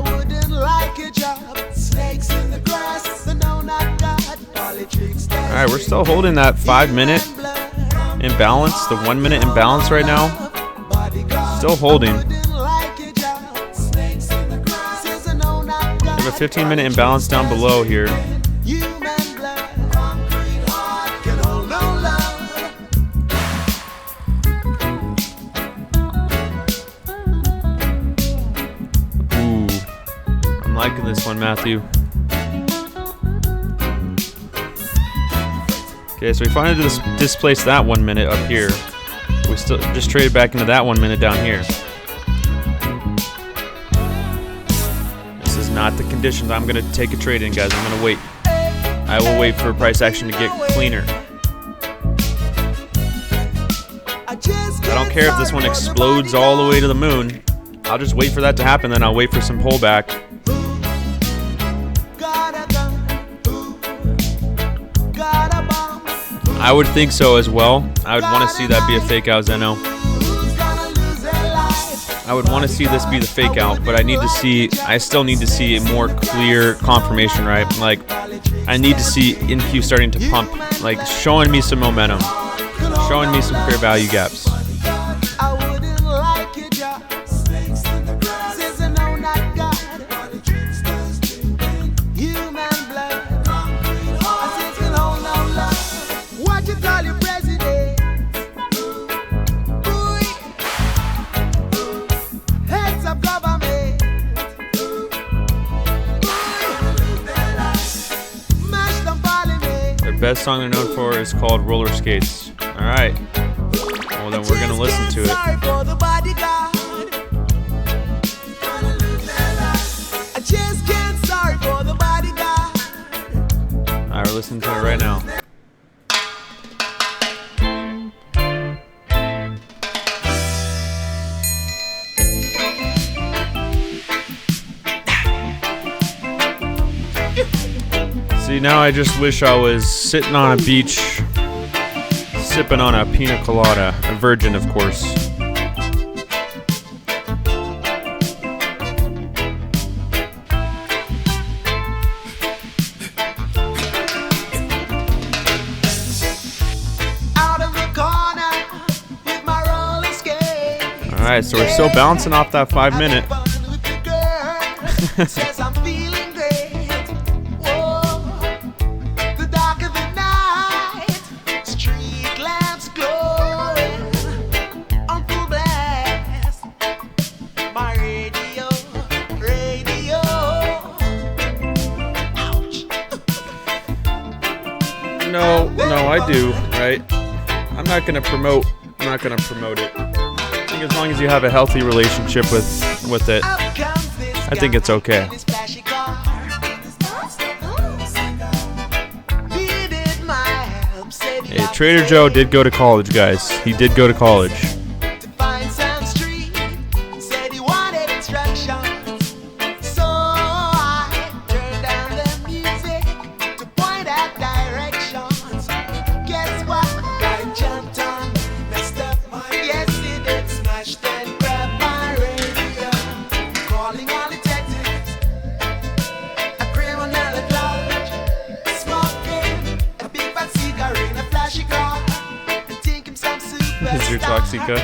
Alright, we're still holding that 5-minute imbalance, the 1-minute imbalance right now. Still holding. We have a 15-minute imbalance down below here. Liking this one, Matthew. Okay, so we finally displaced that 1 minute up here. We still just traded back into that 1 minute down here. This is not the conditions I'm going to take a trade in, guys. I'm going to wait. I will wait for price action to get cleaner. I don't care if this one explodes all the way to the moon. I'll just wait for that to happen, then I'll wait for some pullback. I would think so as well. I would want to see that be a fake out, Zeno. I would want to see this be the fake out, but I still need to see a more clear confirmation, right? Like, I need to see NQ starting to pump, like showing me some momentum, showing me some fair value gaps. Best song they're known for is called Roller Skates. Alright. Well, then we're going to listen to it. Alright, we're listening to it right now. See, now I just wish I was sitting on a beach, sipping on a pina colada, a virgin, of course. Alright, so we're still bouncing off that 5-minute. No, I do, right? I'm not gonna promote it. I think as long as you have a healthy relationship with it, I think it's okay. Hey, Trader Joe did go to college, guys. He did go to college. Is your Toxica?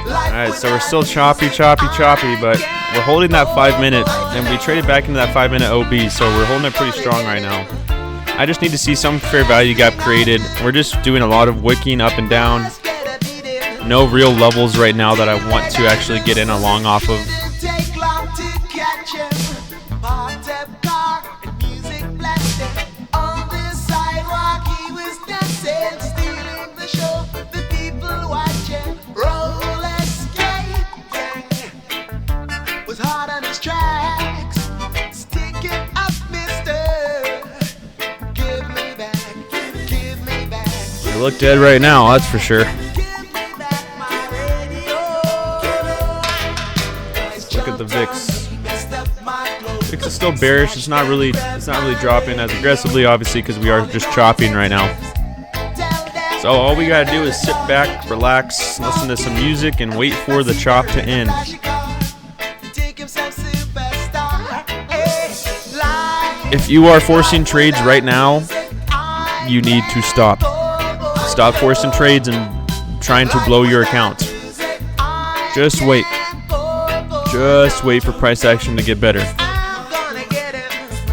Alright, so we're still choppy, but we're holding that 5 minute, and we traded back into that 5 minute OB, so we're holding it pretty strong right now. I just need to see some fair value gap created. We're just doing a lot of wicking up and down. No real levels right now that I want to actually get in along off of. You look dead right now, that's for sure. Look at the VIX. VIX is still bearish. It's not really dropping as aggressively, obviously, because we are just chopping right now. So all we gotta do is sit back, relax, listen to some music, and wait for the chop to end. If you are forcing trades right now, you need to stop. Stop forcing trades and trying to blow your account. Just wait. Just wait for price action to get better.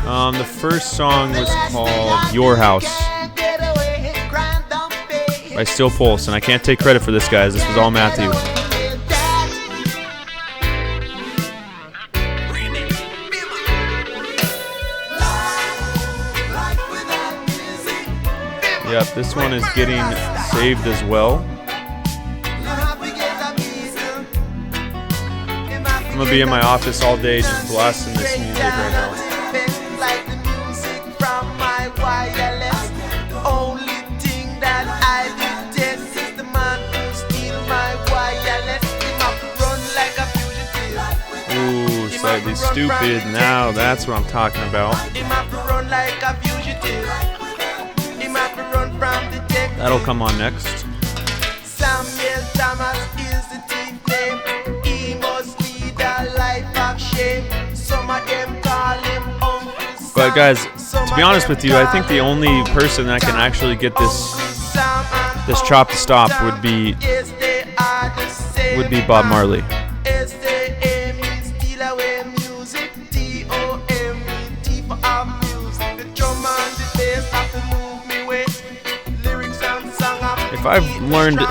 The first song was called Your House by Still Pulse, and I can't take credit for this, guys. This was all Matthew. Yep, this one is getting saved as well. I'm gonna be in my office all day just blasting this music right now. Ooh, slightly stupid. Now that's what I'm talking about. That'll come on next. But guys, to be honest with you, I think the only person that can actually get this chop to stop would be Bob Marley.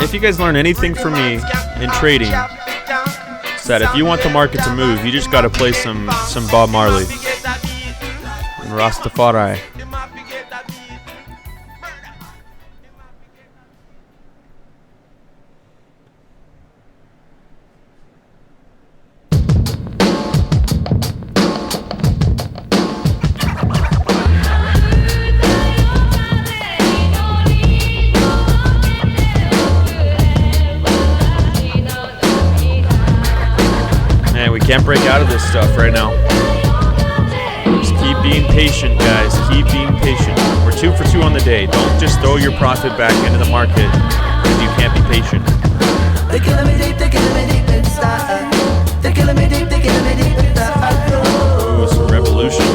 If you guys learn anything from me in trading, it's that if you want the market to move, you just got to play some Bob Marley and Rastafari. Can't break out of this stuff right now. Just keep being patient, guys. Keep being patient. We're 2 for 2 on the day. Don't just throw your profit back into the market because you can't be patient. Ooh, some revolution.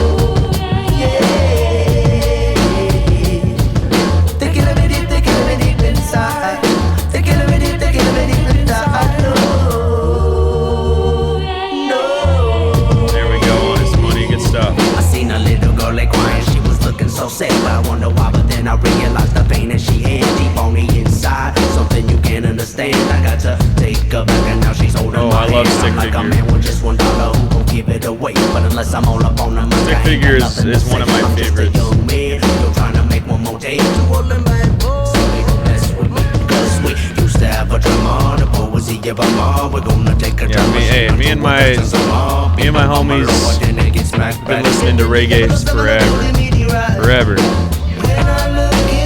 So sad, but I wonder why, but then I realized the pain that she had deep on the inside. Something you can't understand. Take her back and now she's holding
Oh,
my
I love
hand.
stick
I'm like a
figure.
man with just $1 who gon' give it away. But unless I'm all up on them,
Stick figure is one of my favorites.
Young man, still trying to make one more day to all the man. So they don't mess with me, 'cause we used to have a drama. The poesy of our mom, we're gonna take a drama.
Me and my homies been listening to reggae forever.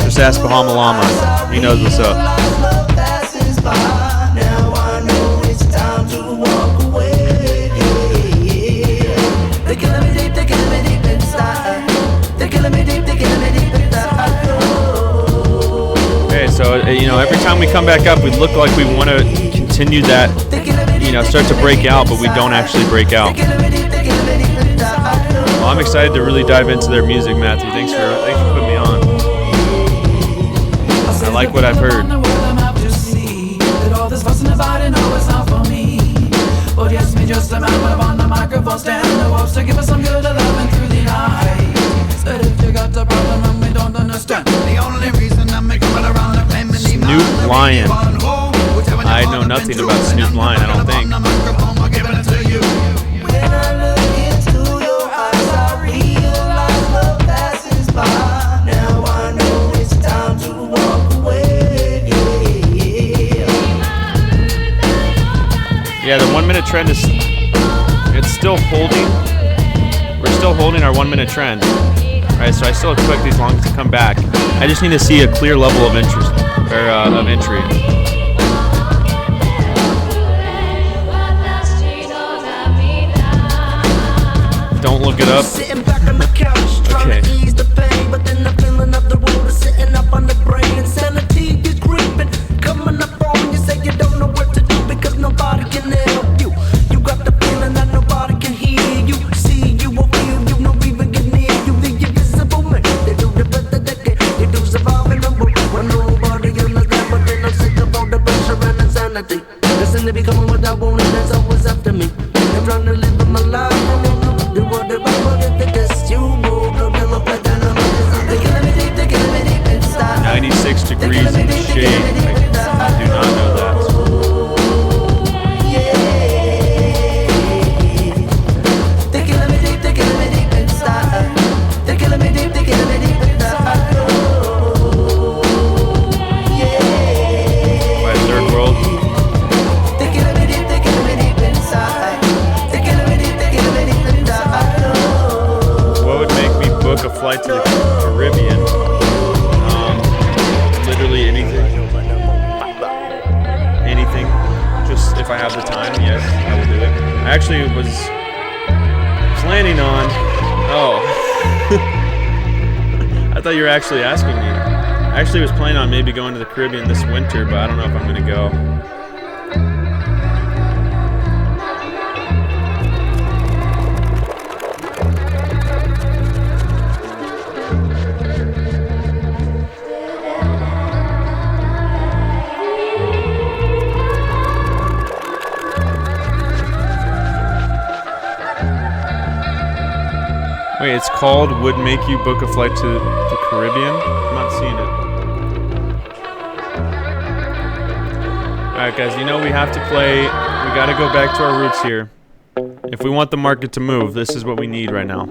Just ask Bahama Llama. He knows what's up. Hey, so every time we come back up, we look like we want to continue that, start to break out, but we don't actually break out. Well, I'm excited to really dive into their music, Matthew. Thanks for putting me on. I like what I've heard.
Just a man with on the microphone stand the wolves to give us some good loving through the night. Said if you got a problem and we don't understand, the only reason I'm making it around the family.
Snoop Lion. I know nothing about Snoop Lion, I don't think. Yeah, the 1 minute trend it's still holding. We're still holding our 1 minute trend. Alright, so I still expect these longs to come back. I just need to see a clear level of interest of entry. Don't look it up. Okay.
Listen to me coming what I want and that's always after me. I'm trying to live my life and do whatever I want if it gets you move. No bill of platinum. They're killing me deep inside.
96 degrees in the shade. I do not know that.
They're killing me deep inside. They're killing me deep inside.
By Third World. Book a flight to the Caribbean. Literally anything. Just if I have the time, yes, I will do it. I actually was planning on. Oh, I thought you were actually asking me. I actually was planning on maybe going to the Caribbean this winter, but I don't know if I'm gonna go. Wait, it's called Would Make You Book a Flight to the Caribbean? I'm not seeing it. Alright guys, we have to play. We gotta go back to our roots here. If we want the market to move, this is what we need right now.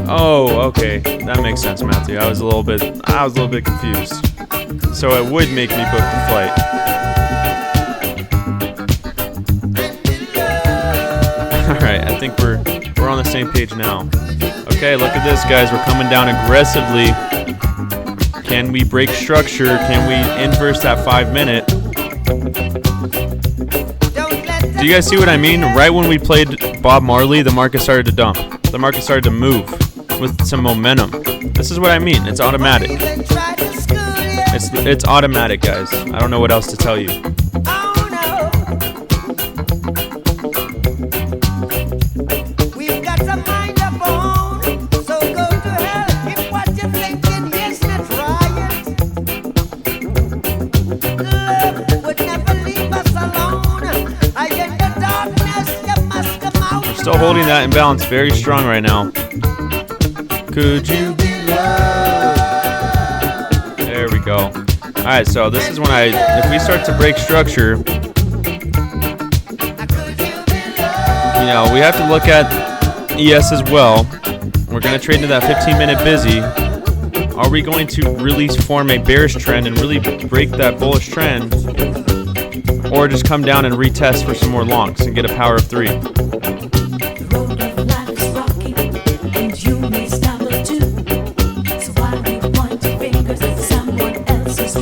Oh, okay. That makes sense, Matthew. I was a little bit confused. So it would make me book the flight. Alright, I think we're on the same page now. Okay, look at this, guys. We're coming down aggressively. Can we break structure? Can we inverse that 5 minute? Do you guys see what I mean? Right when we played Bob Marley, the market started to dump. The market started to move with some momentum. This is what I mean. It's automatic. It's automatic, guys. I don't know what else to tell you. Still holding that imbalance very strong right now. Could you be like Alright, so this is when if we start to break structure, you know, we have to look at ES as well. We're going to trade into that 15-minute busy. Are we going to really form a bearish trend and really break that bullish trend? Or just come down and retest for some more longs and get a power of 3?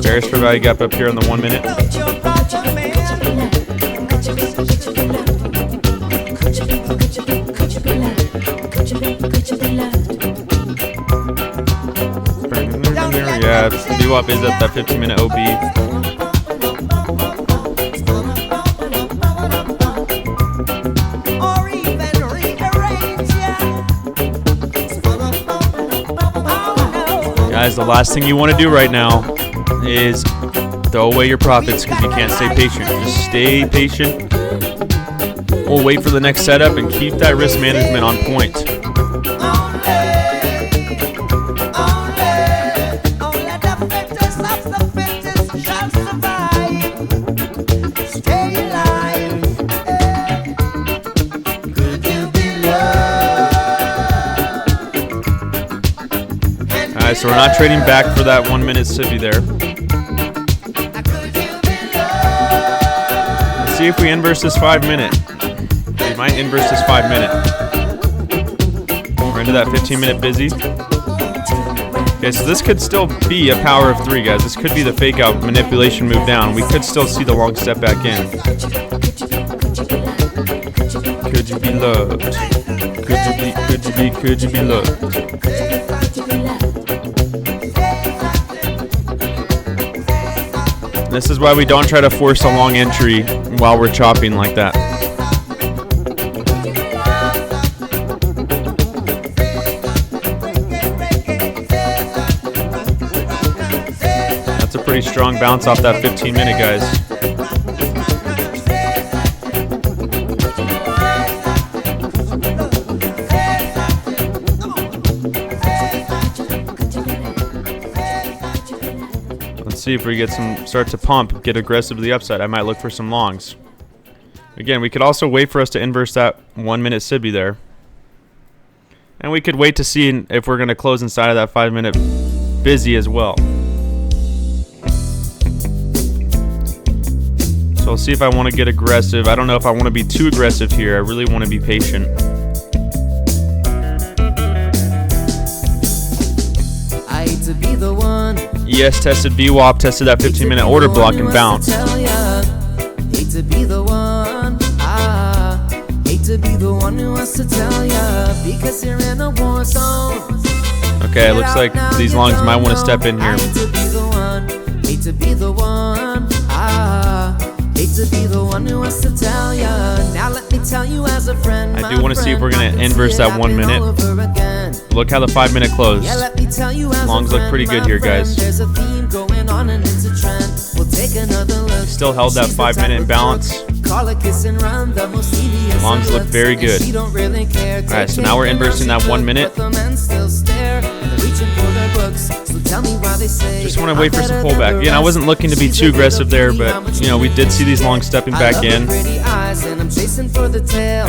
Bearish for value gap up here on the 1 minute. Yeah, VWAP is at that 15-minute OB. Guys, the last thing you want to do right now is throw away your profits because you can't stay patient. Just stay patient. We'll wait for the next setup and keep that risk management on point. Alright, so we're not trading back for that 1 minute SIBI there. Let's see if we inverse this 5 minute. We might inverse this 5 minute. We're into that 15-minute busy. Okay, so this could still be a power of 3, guys. This could be the fake out manipulation move down. We could still see the long step back in. Could you be loved? Could you be loved? This is why we don't try to force a long entry while we're chopping like that. That's a pretty strong bounce off that 15-minute, guys. See if we get start to pump, get aggressive to the upside. I might look for some longs. Again, we could also wait for us to inverse that 1 minute SIBI there. And we could wait to see if we're going to close inside of that 5 minute busy as well. So I'll see if I want to get aggressive. I don't know if I want to be too aggressive here. I really want to be patient.
I hate to be the one.
ES tested VWAP, tested that 15-minute order block and bounced.
Hate to be the one. Hate to be the one who wants to tell ya because you're in a war zone.
Okay, it looks like these longs might want to step in here.
Hate to be the one. Hate to be the one. Hate to be the one who wants to tell ya. Now let me tell you as a friend.
I do want to see if we're going to inverse that 1 minute. Look how the 5 minute closed. Longs look pretty good here, guys. Still held that 5 minute imbalance. Longs look very good. Alright, so now we're inversing that 1 minute. Just want to wait for some pullback. Again, I wasn't looking to be too aggressive there, but you know, we did see these longs stepping back in. I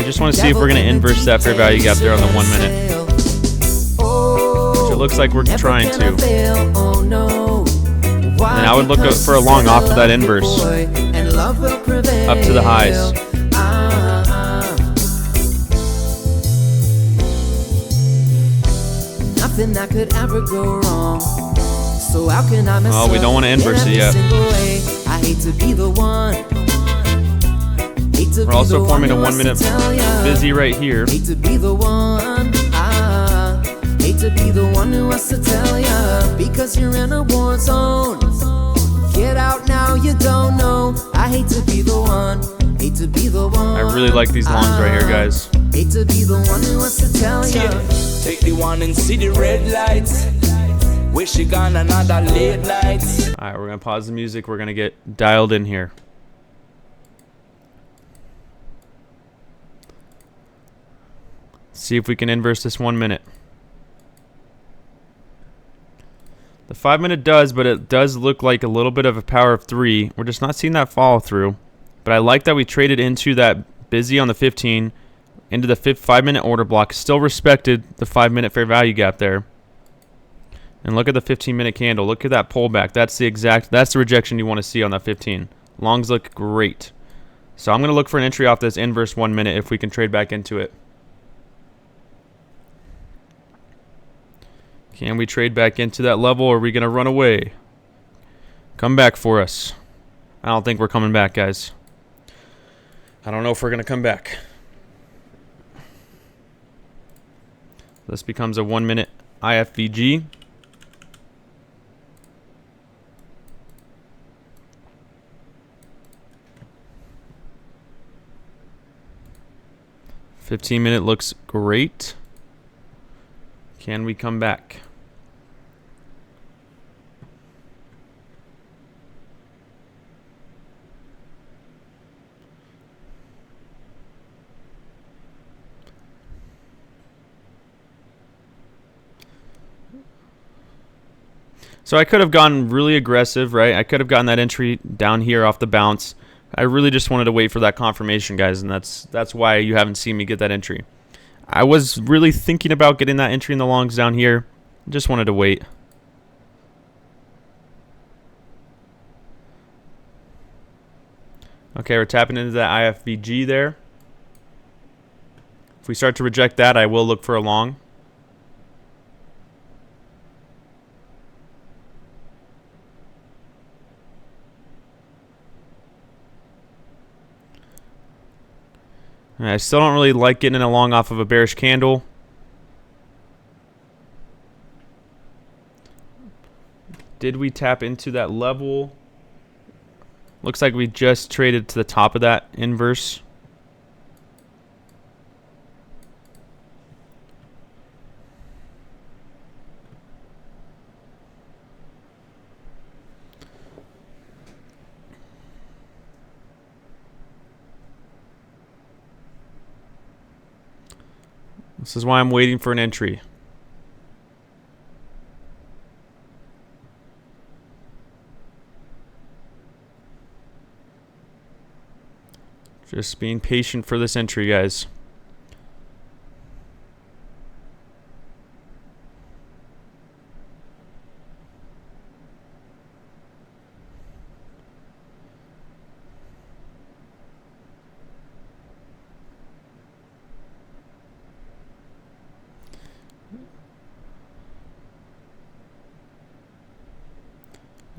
just want to see if we're going to inverse that fair value gap there on the 1 minute. Which it looks like we're trying to. And I would look for a long off of that inverse. Up to the highs.
Nothing that could ever go wrong. So how can I mess up?
Oh, we don't want to inverse it yet.
I hate to be the one.
We're also forming a 1 minute busy right here.
Hate to be the one. Hate to be the one who has to tell ya because you're in a war zone. Get out now, you don't know. I hate to be the one. Hate to be the one.
I really like these longs right here, guys.
Hate to be the one who has to tell ya.
Take the one and see the red lights. Wish you gone another late night.
Alright, we're going to pause the music. We're going to get dialed in here. See if we can inverse this 1 minute. The 5 minute does, but it does look like a little bit of a power of 3. We're just not seeing that follow through. But I like that we traded into that busy on the 15, into the 5 minute order block. Still respected the 5 minute fair value gap there. And look at the 15 minute candle. Look at that pullback. That's the rejection you want to see on that 15. Longs look great. So I'm going to look for an entry off this inverse 1 minute if we can trade back into it. Can we trade back into that level, or are we going to run away? Come back for us. I don't think we're coming back, guys. I don't know if we're going to come back. This becomes a 1 minute IFVG. $15-minute looks great. Can we come back? So I could have gone really aggressive, right? I could have gotten that entry down here off the bounce. I really just wanted to wait for that confirmation, guys, and that's why you haven't seen me get that entry. I was really thinking about getting that entry in the longs down here. Just wanted to wait. Okay, we're tapping into that IFVG there. If we start to reject that, I will look for a long. I still don't really like getting in a long off of a bearish candle. Did we tap into that level? Looks like we just traded to the top of that inverse. This is why I'm waiting for an entry. Just being patient for this entry, guys.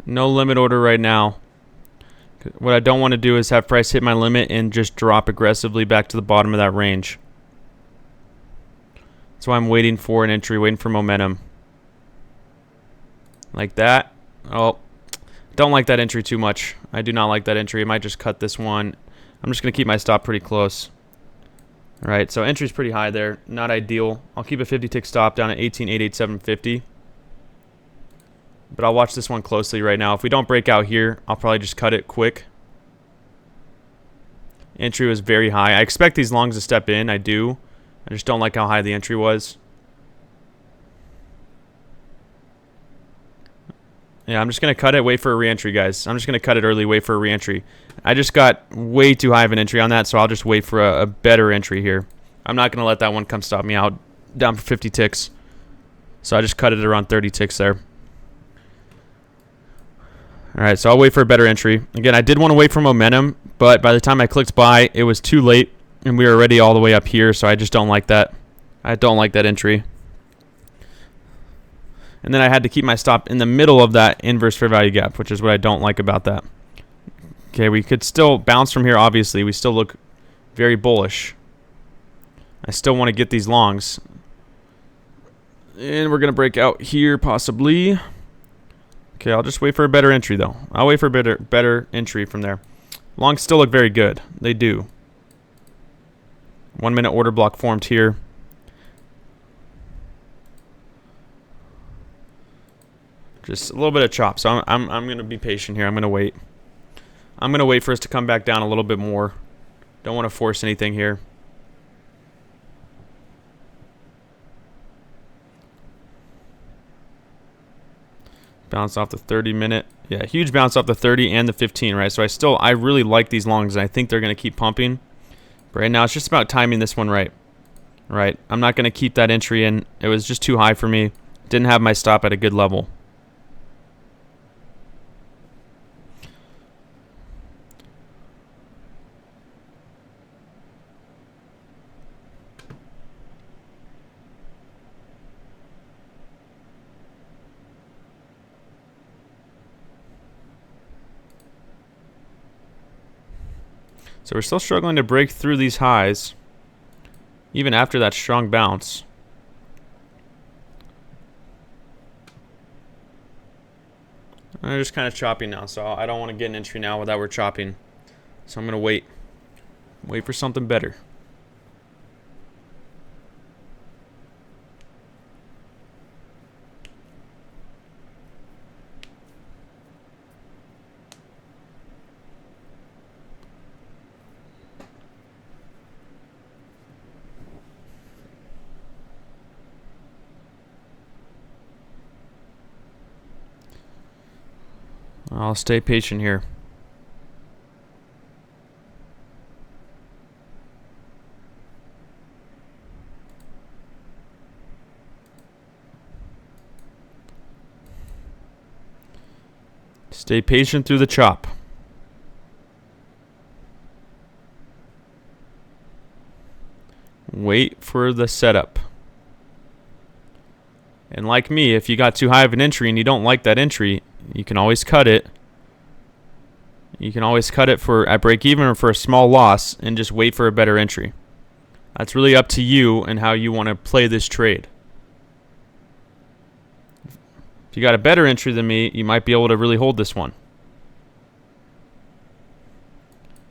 No limit order right now. What I don't want to do is have price hit my limit and just drop aggressively back to the bottom of that range. That's why I'm waiting for an entry, waiting for momentum. Like that. Oh, don't like that entry too much. I do not like that entry. I might just cut this one. I'm just going to keep my stop pretty close. All right, so entry's pretty high there. Not ideal. I'll keep a 50-tick stop down at 18,887.50. But I'll watch this one closely right now. If we don't break out here, I'll probably just cut it quick. Entry was very high. I expect these longs to step in. I do. I just don't like how high the entry was. Yeah, I'm just going to cut it, wait for a re-entry, guys. I'm just going to cut it early, wait for a re-entry. I just got way too high of an entry on that, so I'll just wait for a better entry here. I'm not going to let that one come stop me out down for 50 ticks. So I just cut it around 30 ticks there. Alright, so I'll wait for a better entry. Again, I did want to wait for momentum, but by the time I clicked buy, it was too late, and we were already all the way up here, so I just don't like that. I don't like that entry. And then I had to keep my stop in the middle of that inverse fair value gap, which is what I don't like about that. Okay, we could still bounce from here, obviously. We still look very bullish. I still want to get these longs. And we're going to break out here, possibly. Okay, I'll just wait for a better entry, though. I'll wait for a better entry from there. Longs still look very good. They do. 1 minute order block formed here. Just a little bit of chop. So I'm going to be patient here. I'm going to wait. I'm going to wait for us to come back down a little bit more. Don't want to force anything here. Bounce off the 30-minute. Yeah, huge bounce off the 30 and the 15, right? So I really like these longs, and I think they're going to keep pumping. But right now, it's just about timing this one right. Right. I'm not going to keep that entry in. It was just too high for me. Didn't have my stop at a good level. So we're still struggling to break through these highs, even after that strong bounce. I'm just kind of chopping now, so I don't want to get an entry now without we're chopping. So I'm going to wait. Wait for something better. I'll stay patient here. Stay patient through the chop. Wait for the setup. And like me, if you got too high of an entry and you don't like that entry, you can always cut it. You can always cut it for at break even or for a small loss and just wait for a better entry. That's really up to you and how you want to play this trade. If you got a better entry than me, you might be able to really hold this one.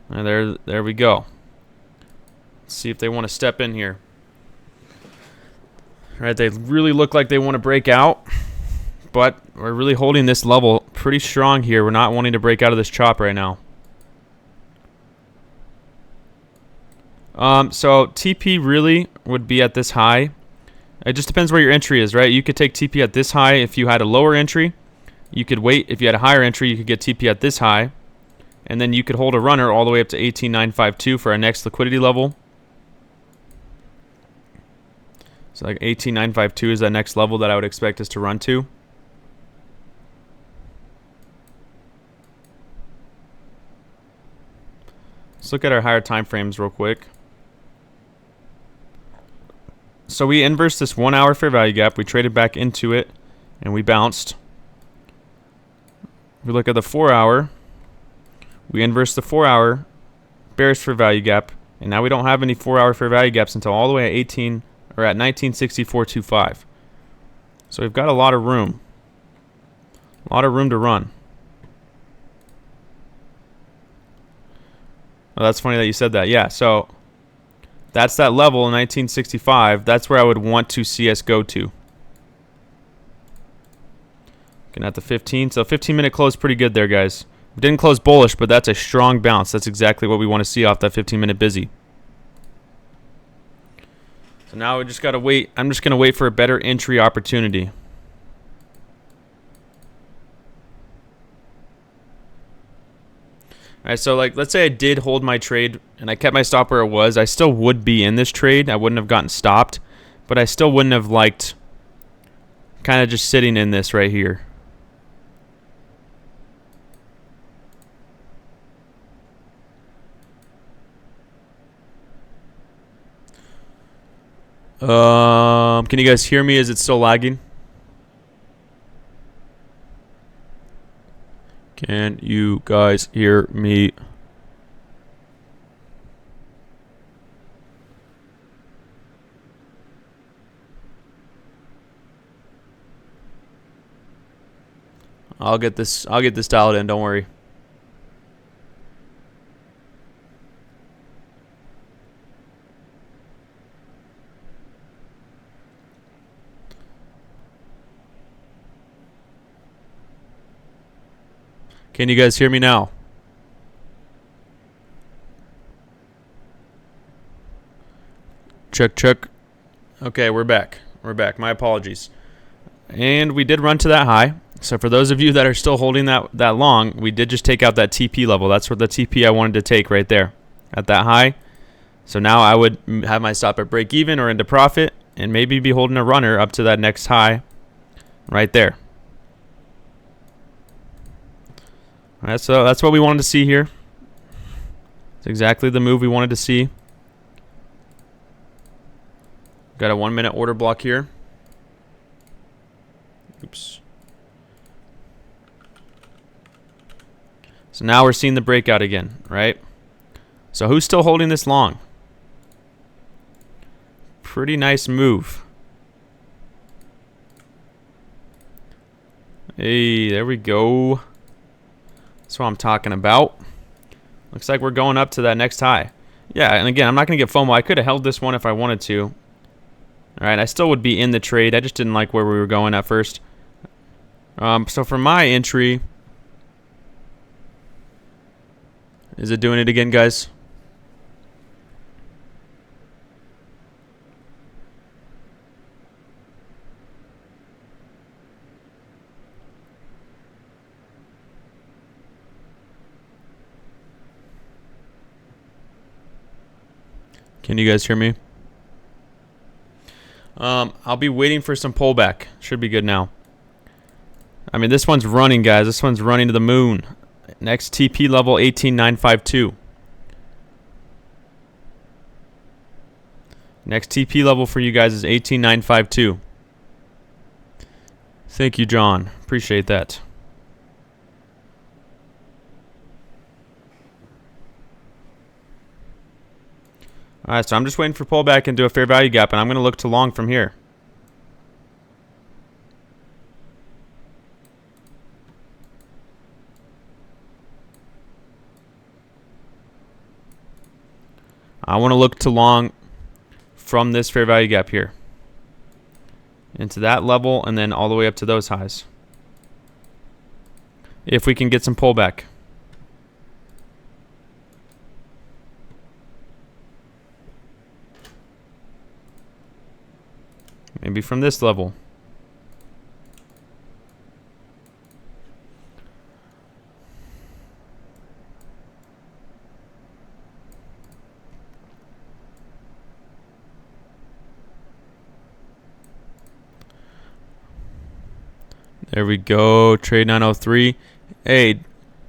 And there we go. Let's see if they want to step in here. All right, they really look like they want to break out, but we're really holding this level pretty strong here. We're not wanting to break out of this chop right now. So TP really would be at this high. It just depends where your entry is, right? You could take TP at this high if you had a lower entry. You could wait. If you had a higher entry, you could get TP at this high. And then you could hold a runner all the way up to 18,952 for our next liquidity level. So like 18,952 is that next level that I would expect us to run to. Let's look at our higher time frames real quick. So we inversed this 1 hour fair value gap. We traded back into it and we bounced. If we look at the 4 hour, we inversed the 4 hour bearish fair value gap, and now we don't have any 4 hour fair value gaps until all the way at 1964.25. So we've got a lot of room. A lot of room to run. Oh, that's funny that you said that. Yeah, so that's that level in 1965. That's where I would want to see us go to. Looking at the 15. So 15-minute close pretty good there, guys. We didn't close bullish, but that's a strong bounce. That's exactly what we want to see off that 15-minute busy. So now we just got to wait. I'm just going to wait for a better entry opportunity. All right, so like let's say I did hold my trade and I kept my stop where it was. I still would be in this trade. I wouldn't have gotten stopped, but I still wouldn't have liked kind of just sitting in this right here. Can you guys hear me? Is it still lagging? Can you guys hear me? I'll get this dialed in, don't worry. Can you guys hear me now? Check, check. Okay, we're back. We're back. My apologies. And we did run to that high. So for those of you that are still holding that long, we did just take out that TP level. That's what the TP I wanted to take right there at that high. So now I would have my stop at break even or into profit and maybe be holding a runner up to that next high right there. All right, so that's what we wanted to see here. It's exactly the move we wanted to see. Got a 1 minute order block here. Oops. So now we're seeing the breakout again, right? So who's still holding this long? Pretty nice move. Hey, there we go. That's what I'm talking about. Looks like we're going up to that next high. Yeah, and again, I'm not going to get FOMO. I could have held this one if I wanted to. All right, I still would be in the trade. I just didn't like where we were going at first. So for my entry, is it doing it again, guys? Can you guys hear me? I'll be waiting for some pullback. Should be good now. I mean, this one's running, guys. This one's running to the moon. Next TP level 18952. Next TP level for you guys is 18952. Thank you, John. Appreciate that. Alright, so I'm just waiting for pullback into a fair value gap, and I'm going to look to long from here. I want to look to long from this fair value gap here. Into that level, and then all the way up to those highs. If we can get some pullback. Maybe from this level. There we go. Trade 903. Hey,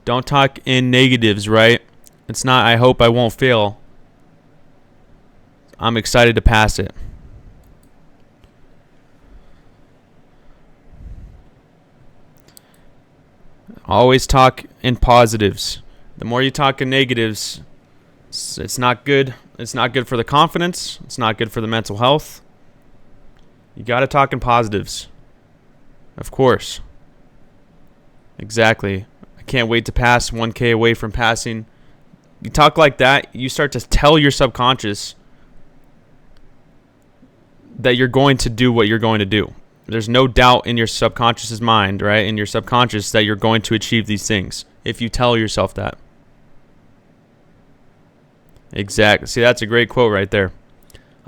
don't talk in negatives, right? It's not, I hope I won't fail. I'm excited to pass it. Always talk in positives. The more you talk in negatives, it's not good. It's not good for the confidence. It's not good for the mental health. You got to talk in positives. Of course. Exactly. I can't wait to pass 1K away from passing. You talk like that, you start to tell your subconscious that you're going to do what you're going to do. There's no doubt in your subconscious's mind, right? In your subconscious that you're going to achieve these things if you tell yourself that. Exactly. See, that's a great quote right there.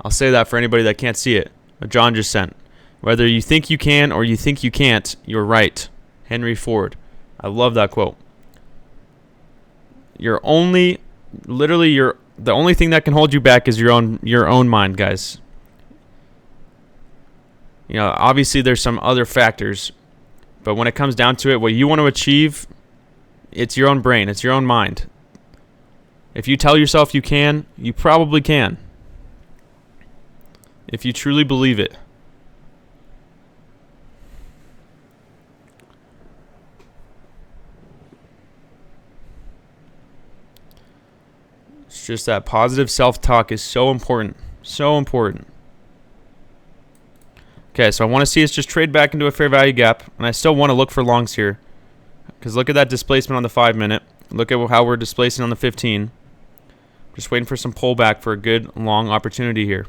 I'll say that for anybody that can't see it. What John just sent. Whether you think you can or you think you can't, you're right. Henry Ford. I love that quote. The only thing that can hold you back is your own mind, guys. You know, obviously there's some other factors, but when it comes down to it, what you want to achieve, it's your own brain, it's your own mind. If you tell yourself you can, you probably can. If you truly believe it. It's just that positive self-talk is so important. So important. Okay, so I want to see us just trade back into a fair value gap, and I still want to look for longs here. Because look at that displacement on the 5 minute. Look at how we're displacing on the 15. Just waiting for some pullback for a good long opportunity here.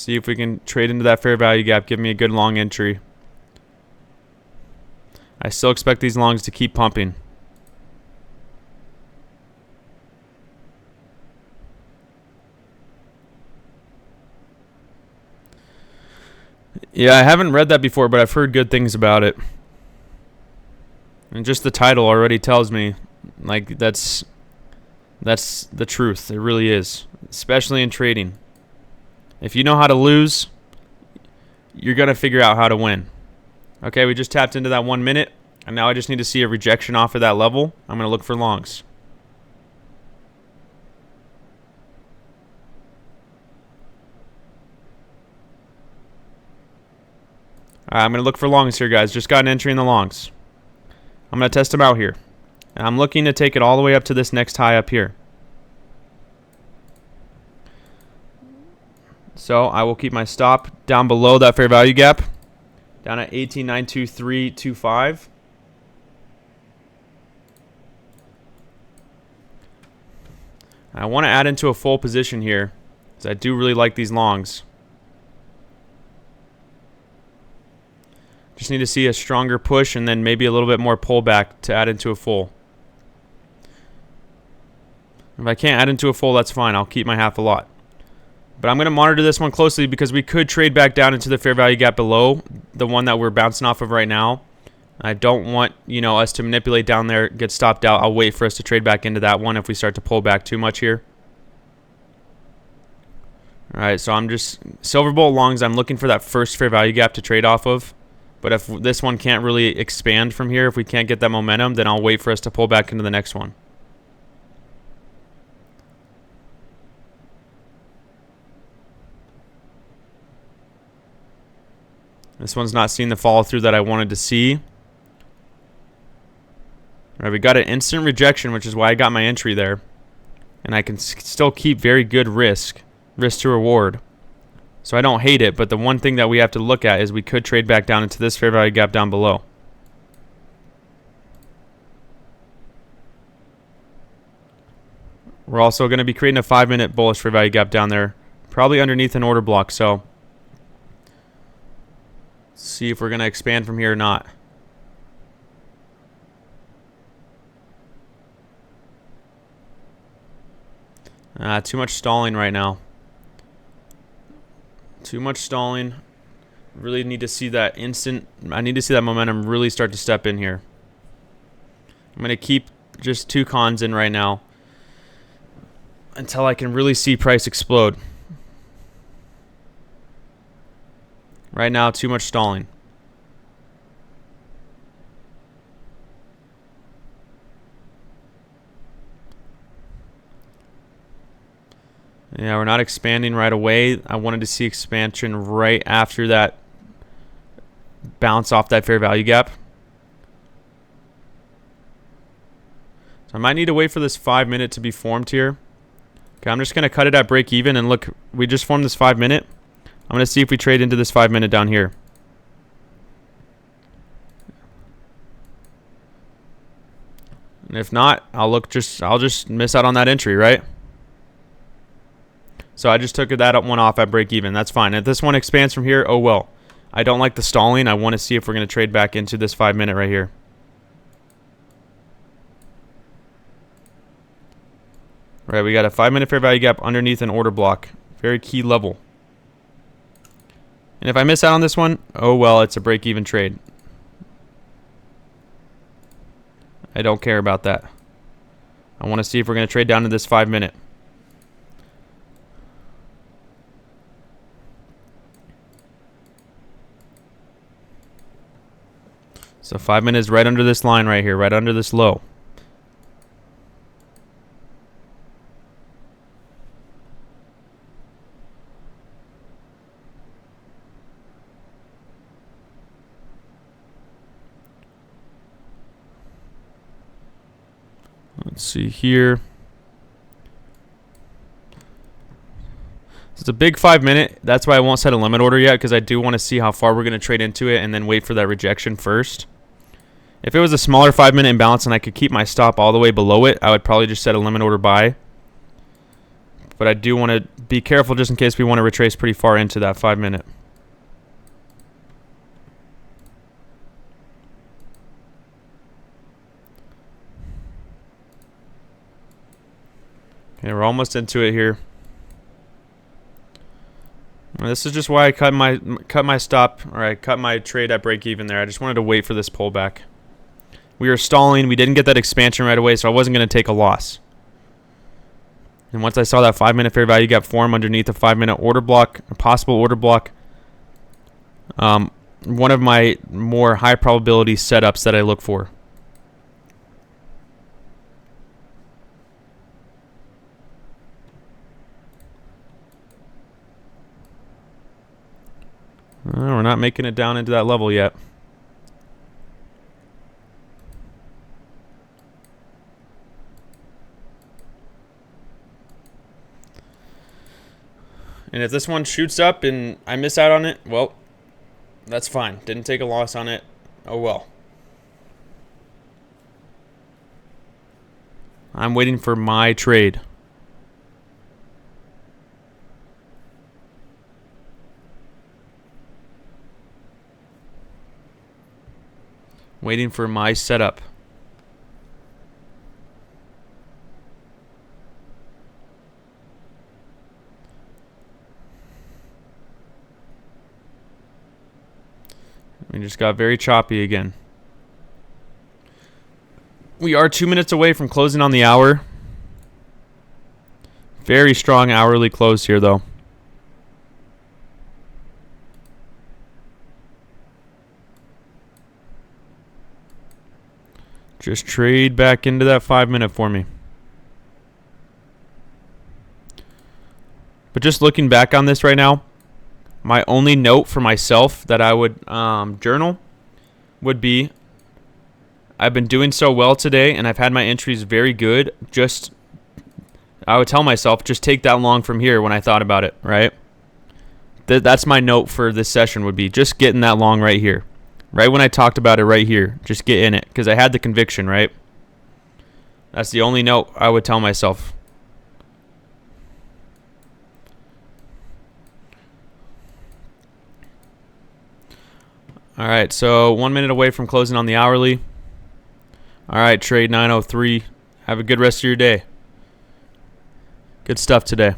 See if we can trade into that fair value gap. Give me a good long entry. I still expect these longs to keep pumping. Yeah, I haven't read that before, but I've heard good things about it. And just the title already tells me, like, that's the truth. It really is, especially in trading. If you know how to lose, you're going to figure out how to win. Okay, we just tapped into that 1 minute, and now I just need to see a rejection off of that level. I'm going to look for longs. I'm going to look for longs here, guys. Just got an entry in the longs. I'm going to test them out here. And I'm looking to take it all the way up to this next high up here. So I will keep my stop down below that fair value gap. Down at 18,923.25. I want to add into a full position here, because I do really like these longs. Just need to see a stronger push and then maybe a little bit more pullback to add into a full. If I can't add into a full, that's fine. I'll keep my half a lot. But I'm going to monitor this one closely because we could trade back down into the fair value gap below the one that we're bouncing off of right now. I don't want, us to manipulate down there, get stopped out. I'll wait for us to trade back into that one if we start to pull back too much here. All right, so I'm just silver bullet longs. I'm looking for that first fair value gap to trade off of. But if this one can't really expand from here, if we can't get that momentum, then I'll wait for us to pull back into the next one. This one's not seeing the follow through that I wanted to see. All right, we got an instant rejection, which is why I got my entry there. And I can still keep very good risk to reward. So I don't hate it, but the one thing that we have to look at is we could trade back down into this fair value gap down below. We're also going to be creating a 5-minute bullish fair value gap down there, probably underneath an order block. So see if we're going to expand from here or not. Too much stalling right now. Too much stalling. Really need to see that I need to see that momentum really start to step in here. I'm going to keep just 2 cons in right now until I can really see price explode. Right now, too much stalling. Yeah, we're not expanding right away. I wanted to see expansion right after that bounce off that fair value gap. So I might need to wait for this 5-minute to be formed here. Okay, I'm just going to cut it at break even, and look, we just formed this 5-minute. I'm going to see if we trade into this 5-minute down here. And if not, I'll just miss out on that entry, right? So I just took that one off at break even. That's fine. If this one expands from here, oh well. I don't like the stalling. I want to see if we're going to trade back into this 5-minute right here. All right, we got a 5-minute fair value gap underneath an order block. Very key level. And if I miss out on this one, oh well, it's a break even trade. I don't care about that. I want to see if we're going to trade down to this 5-minute. So 5-minute is right under this line right here, right under this low. Let's see here. It's a big 5-minute. That's why I won't set a limit order yet, because I do want to see how far we're going to trade into it and then wait for that rejection first. If it was a smaller 5-minute imbalance and I could keep my stop all the way below it, I would probably just set a limit order buy. but I do want to be careful just in case we want to retrace pretty far into that 5 minute. Okay, we're almost into it here. This is just why I cut my stop, or I cut my trade at break even there. I just wanted to wait for this pullback. We were stalling. We didn't get that expansion right away, so I wasn't going to take a loss. And once I saw that 5 minute fair value gap form underneath a 5 minute order block, a possible order block, one of my more high probability setups that I look for. We're not making it down into that level yet. And if this one shoots up and I miss out on it, well, that's fine. Didn't take a loss on it. Oh well. I'm waiting for my trade. Waiting for my setup. We just got very choppy again. We are 2 minutes away from closing on the hour. Very strong hourly close here, though. Just trade back into that 5 minute for me. But just looking back on this right now, my only note for myself that I would journal would be, I've been doing so well today and I've had my entries very good. I would tell myself, just take that long from here when I thought about it, right? That's my note for this session would be just getting that long right here. Right when I talked about it right here, just get in it because I had the conviction, right? That's the only note I would tell myself. All right, so 1 minute away from closing on the hourly. All right, trade 903. Have a good rest of your day. Good stuff today.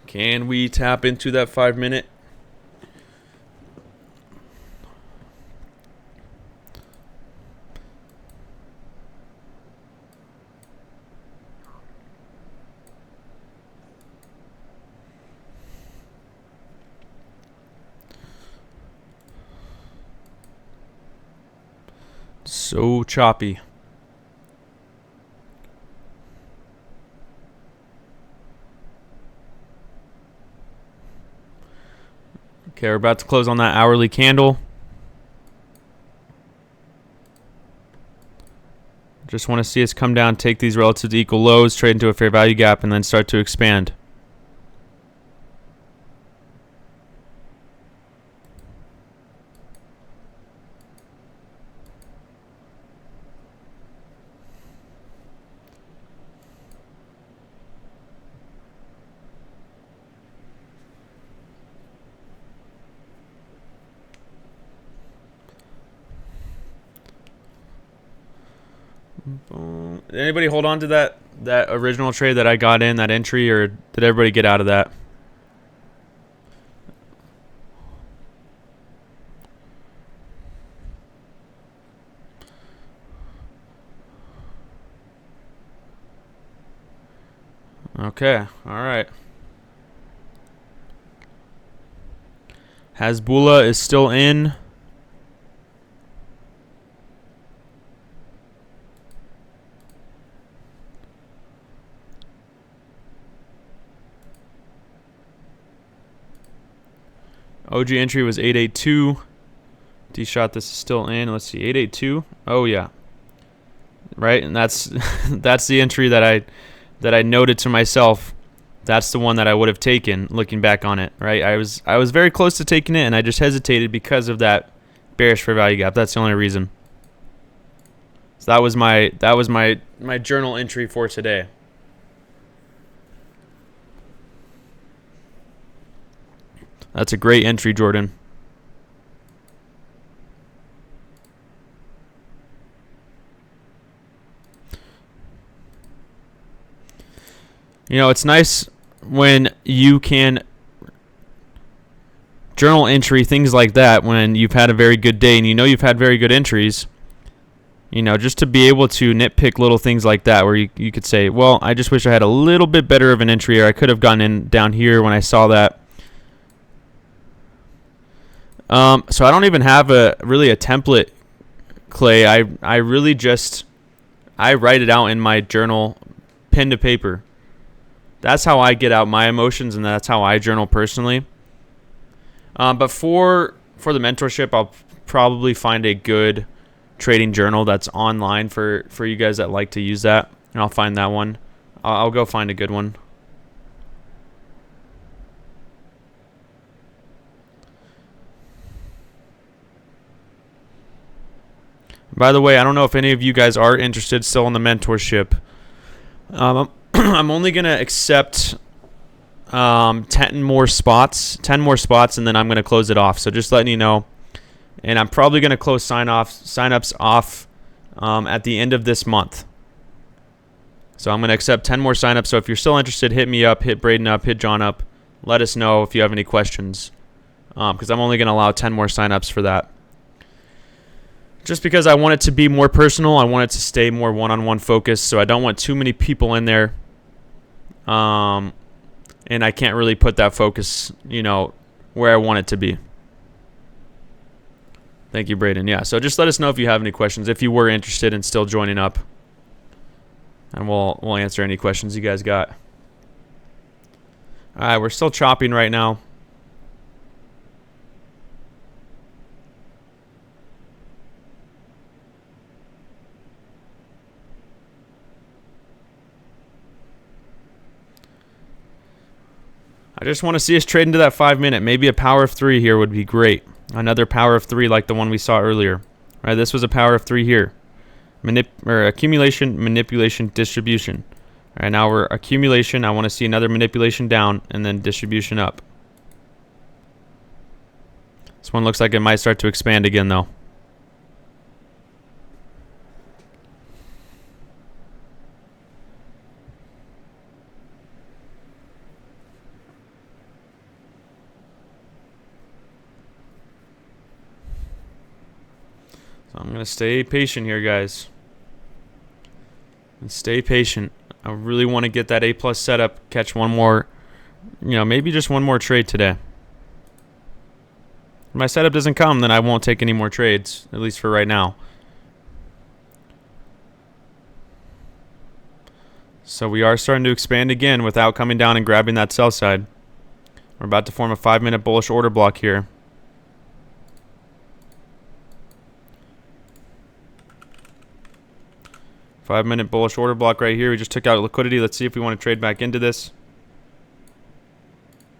Can we tap into that 5 minute? So choppy. Okay, we're about to close on that hourly candle. Just want to see us come down, take these relative to equal lows, trade into a fair value gap, and then start to expand. Did anybody hold on to that original trade that I got in, that entry, or did everybody get out of that? Okay, all right. Hasbulla is still in. OG entry was 882. D-shot, this is still in. Let's see, 882. Oh yeah, right, and that's that's the entry that I noted to myself that's the one that I would have taken looking back on it, right? I was very close to taking it, and I just hesitated because of that bearish fair value gap. That's the only reason. So that was my journal entry for today. That's a great entry, Jordan. You know, it's nice when you can journal entry things like that when you've had a very good day and you know you've had very good entries. You know, just to be able to nitpick little things like that where you could say, well, I just wish I had a little bit better of an entry, or I could have gotten in down here when I saw that. So I don't even have really a template, Clay. I really just write it out in my journal, pen to paper. That's how I get out my emotions, and that's how I journal personally. But for the mentorship, I'll probably find a good trading journal that's online for you guys that like to use that, and I'll find that one. I'll go find a good one. By the way, I don't know if any of you guys are interested still in the mentorship. I'm only going to accept 10 more spots, and then I'm going to close it off. So just letting you know. And I'm probably going to close sign-ups off at the end of this month. So I'm going to accept 10 more sign-ups. So if you're still interested, hit me up, hit Braden up, hit John up. Let us know if you have any questions, because I'm only going to allow 10 more sign-ups for that. Just because I want it to be more personal, I want it to stay more one-on-one focused, so I don't want too many people in there. And I can't really put that focus, where I want it to be. Thank you, Braden. Yeah, so just let us know if you have any questions, if you were interested in still joining up. And we'll answer any questions you guys got. All right, we're still chopping right now. I just want to see us trade into that 5 minute. Maybe a power of 3 here would be great. Another power of 3 like the one we saw earlier. All right, this was a power of 3 here. Accumulation, manipulation, distribution. All right, now we're accumulation. I want to see another manipulation down and then distribution up. This one looks like it might start to expand again, though. I'm going to stay patient here, guys. And stay patient. I really want to get that A+ setup, catch one more, maybe just one more trade today. If my setup doesn't come, then I won't take any more trades, at least for right now. So we are starting to expand again without coming down and grabbing that sell side. We're about to form a 5 minute bullish order block here. Five-minute bullish order block right here. We just took out liquidity. Let's see if we want to trade back into this.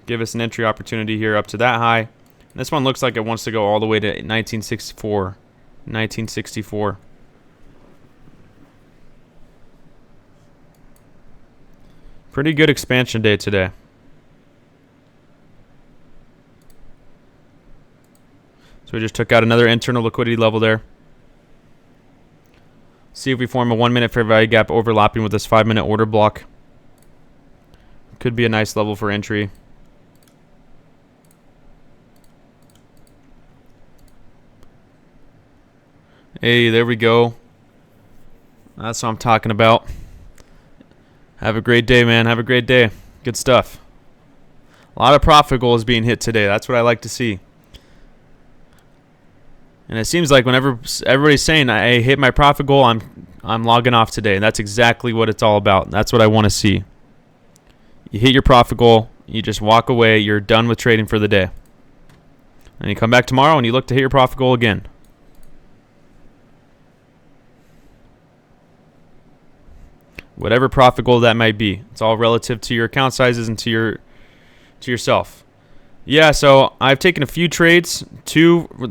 Give us an entry opportunity here up to that high. And this one looks like it wants to go all the way to 1964. 1964. Pretty good expansion day today. So we just took out another internal liquidity level there. See if we form a 1 minute fair value gap overlapping with this 5 minute order block. Could be a nice level for entry. Hey, there we go. That's what I'm talking about. Have a great day, man. Have a great day. Good stuff. A lot of profit goals being hit today. That's what I like to see. And it seems like whenever everybody's saying I hit my profit goal, I'm logging off today. And that's exactly what it's all about. That's what I want to see. You hit your profit goal, you just walk away, you're done with trading for the day. And you come back tomorrow and you look to hit your profit goal again. whatever profit goal that might be. It's all relative to your account sizes and to yourself. Yeah, so I've taken a few trades.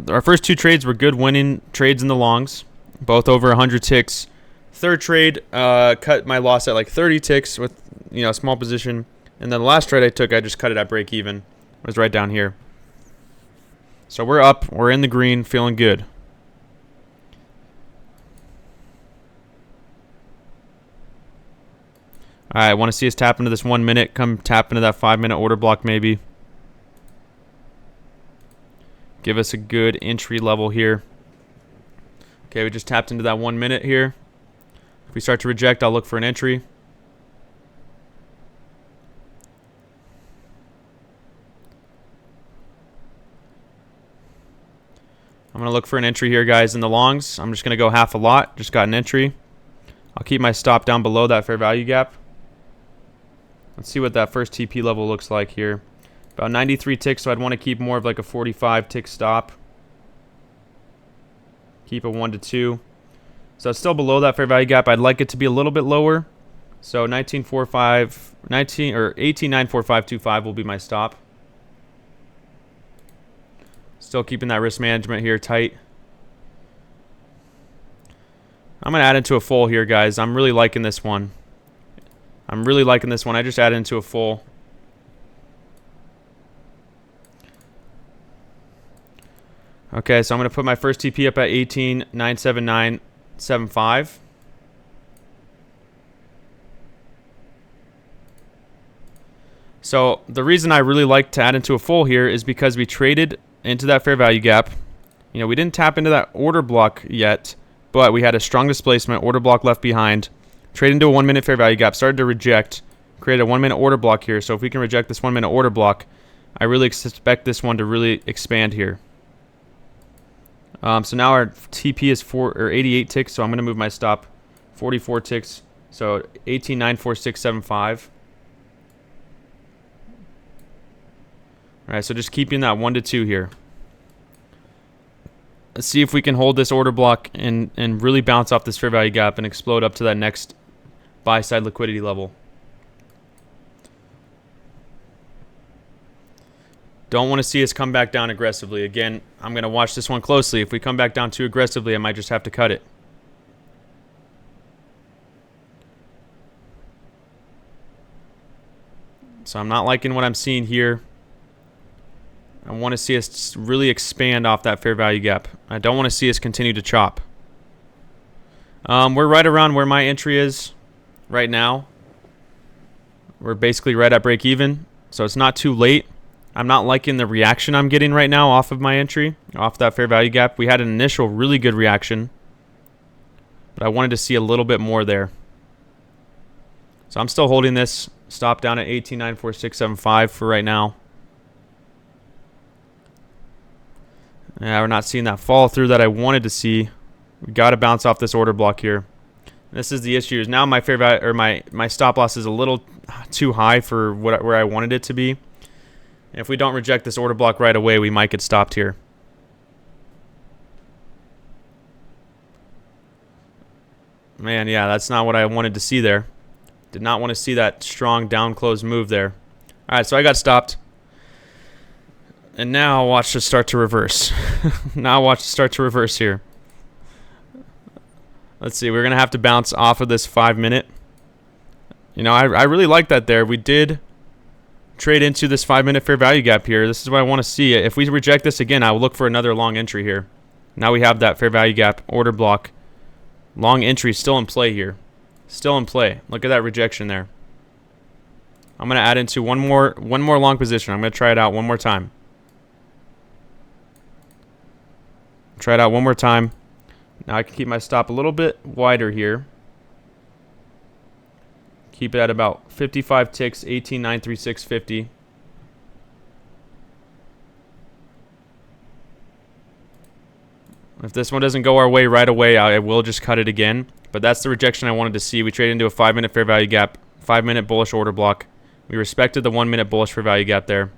Our first 2 trades were good winning trades in the longs, both over 100 ticks. Third trade cut my loss at like 30 ticks with a small position, and then the last trade I took, I just cut it at break even. It was right down here. So we're up, we're in the green, feeling good. All right, I want to see us tap into this 1 minute. Come tap into that 5 minute order block maybe. Give us a good entry level here. Okay, we just tapped into that 1 minute here. If we start to reject, I'll look for an entry. I'm going to look for an entry here, guys, in the longs. I'm just going to go half a lot. Just got an entry. I'll keep my stop down below that fair value gap. Let's see what that first TP level looks like here. About 93 ticks, so I'd want to keep more of like a 45 tick stop. Keep a 1 to 2. So it's still below that fair value gap. I'd like it to be a little bit lower. So 18.94525 will be my stop. Still keeping that risk management here tight. I'm going to add into a full here, guys. I'm really liking this one. I just added into a full. Okay, so I'm going to put my first TP up at 18.97975. So the reason I really like to add into a full here is because we traded into that fair value gap. We didn't tap into that order block yet, but we had a strong displacement, order block left behind. Trade into a 1 minute fair value gap, started to reject, create a 1 minute order block here. So if we can reject this 1 minute order block, I really expect this one to really expand here. So now our TP is 88 ticks, so I'm going to move my stop 44 ticks, so 18.94675. All right, so just keeping that 1 to 2 here. Let's see if we can hold this order block and really bounce off this fair value gap and explode up to that next buy side liquidity level. Don't want to see us come back down aggressively. Again, I'm going to watch this one closely. If we come back down too aggressively, I might just have to cut it. So I'm not liking what I'm seeing here. I want to see us really expand off that fair value gap. I don't want to see us continue to chop. We're right around where my entry is right now. We're basically right at break even, so it's not too late. I'm not liking the reaction I'm getting right now off of my entry, off that fair value gap. We had an initial really good reaction, but I wanted to see a little bit more there. So I'm still holding this stop down at 18.94675 for right now. Yeah, we're not seeing that fall through that I wanted to see. We got to bounce off this order block here. This is the issue. Is now my fair value or my stop loss is a little too high for where I wanted it to be. And if we don't reject this order block right away, we might get stopped here. Man, yeah, that's not what I wanted to see there. Did not want to see that strong down close move there. All right, so I got stopped. And now watch this start to reverse. Now watch it start to reverse here. Let's see. We're going to have to bounce off of this 5 minute. I really like that there. We did trade into this 5 minute fair value gap here. This is what I want to see. If we reject this again, I will look for another long entry here. Now we have that fair value gap order block. Long entry still in play here. Still in play. Look at that rejection there. I'm going to add into one more long position. I'm going to try it out one more time. Try it out one more time. Now I can keep my stop a little bit wider here. Keep it at about 55 ticks, 18.93650. If this one doesn't go our way right away, I will just cut it again. But that's the rejection I wanted to see. We traded into a 5 minute fair value gap, 5 minute bullish order block. We respected the 1 minute bullish fair value gap there.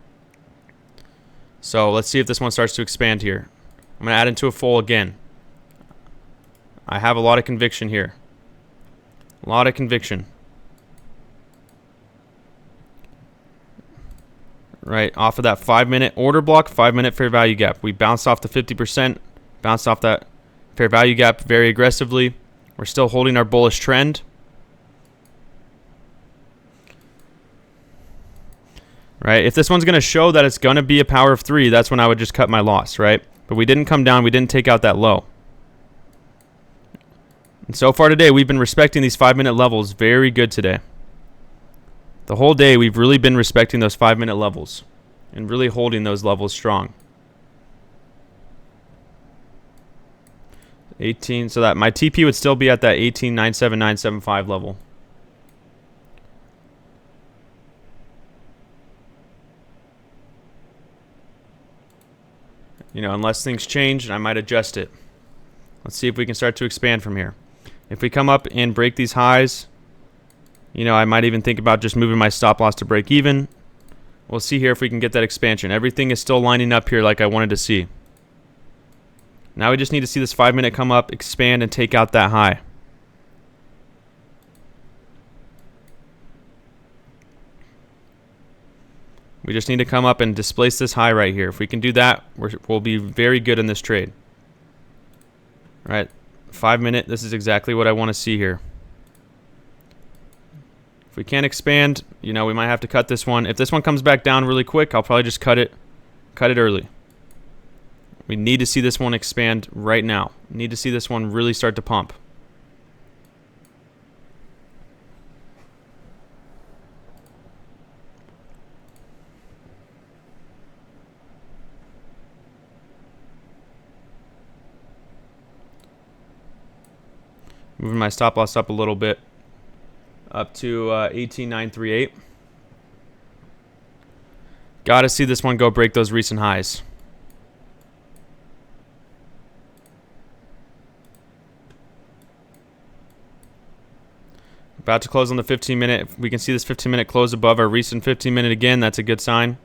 So let's see if this one starts to expand here. I'm going to add into a full again. I have a lot of conviction here. A lot of conviction. right off of that 5-minute order block, 5-minute fair value gap. We bounced off the 50%, bounced off that fair value gap very aggressively. We're still holding our bullish trend. Right, if this one's going to show that it's going to be a power of 3, that's when I would just cut my loss, right? But we didn't come down, we didn't take out that low. And so far today, we've been respecting these 5-minute levels very good today. The whole day, we've really been respecting those 5-minute levels and really holding those levels strong. 18, so that my TP would still be at that 18.97975 level. You know, unless things change, I might adjust it. Let's see if we can start to expand from here. If we come up and break these highs, you know, I might even think about just moving my stop loss to break even. We'll see here if we can get that expansion. Everything is still lining up here like I wanted to see. Now we just need to see this 5-minute come up, expand, and take out that high. We just need to come up and displace this high right here. If we can do that, we'll be very good in this trade. All right, 5-minute, this is exactly what I want to see here. If we can't expand, you know, we might have to cut this one. If this one comes back down really quick, I'll probably just cut it early. We need to see this one expand right now. We need to see this one really start to pump. Moving my stop loss up a little bit, up to 18.938. Got to see this one go break those recent highs. About to close on the 15-minute. If we can see this 15-minute close above our recent 15-minute again, that's a good sign.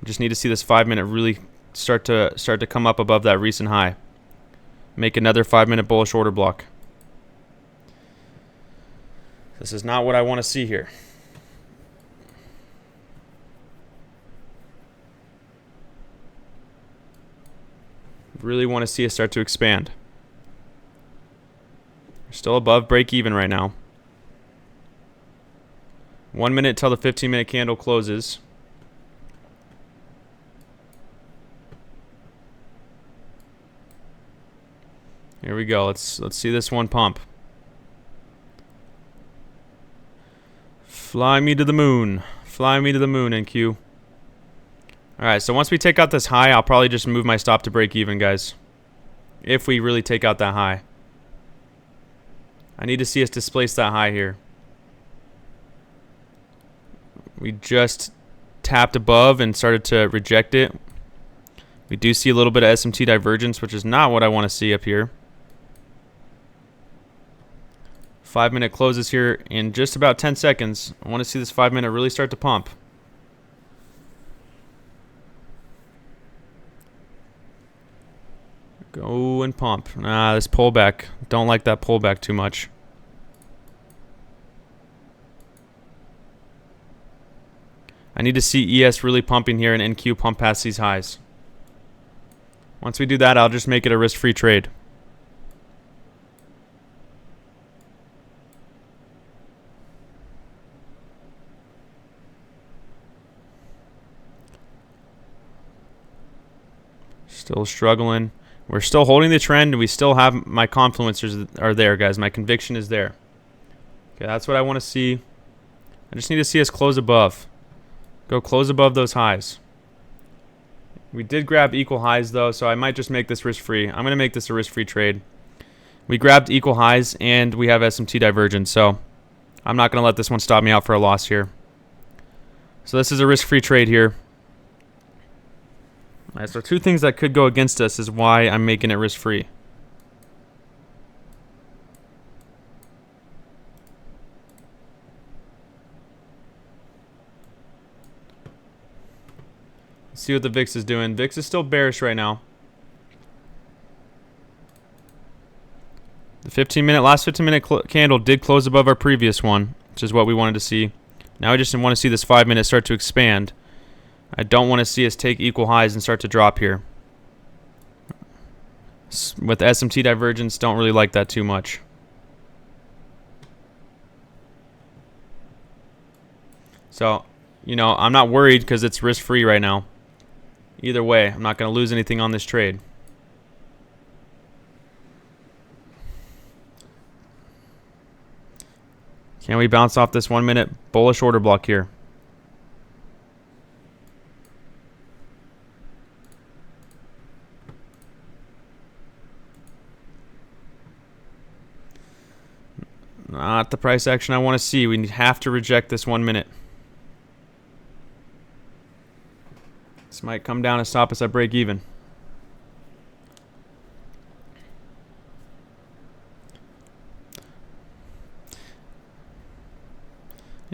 We just need to see this 5-minute really start to come up above that recent high. Make another 5-minute bullish order block. This is not what I want to see here. Really want to see it start to expand. We're still above break even right now. 1 minute till the 15-minute candle closes. Here we go. Let's see this one pump. Fly me to the moon. Fly me to the moon, NQ. Alright, so once we take out this high, I'll probably just move my stop to break even, guys. If we really take out that high. I need to see us displace that high here. We just tapped above and started to reject it. We do see a little bit of SMT divergence, which is not what I want to see up here. 5-minute closes here in just about 10 seconds. I want to see this 5-minute really start to pump. Go and pump. This pullback. Don't like that pullback too much. I need to see ES really pumping here and NQ pump past these highs. Once we do that, I'll just make it a risk-free trade. Still struggling. We're still holding the trend. We still have my confluencers are there, guys. My conviction is there. Okay, that's what I want to see. I just need to see us close above. Go close above those highs. We did grab equal highs, though, so I might just make this risk-free. I'm going to make this a risk-free trade. We grabbed equal highs, and we have SMT divergence, so I'm not going to let this one stop me out for a loss here. So this is a risk-free trade here. All right, so two things that could go against us is why I'm making it risk-free. Let's see what the VIX is doing. VIX is still bearish right now. The last 15-minute candle did close above our previous one, which is what we wanted to see. Now I just want to see this 5-minute start to expand. I don't want to see us take equal highs and start to drop here. With SMT divergence, don't really like that too much. So, you know, I'm not worried because it's risk-free right now. Either way, I'm not going to lose anything on this trade. Can we bounce off this 1 minute bullish order block here? Not the price action I want to see. We have to reject this 1 minute. This might come down and stop us at break even.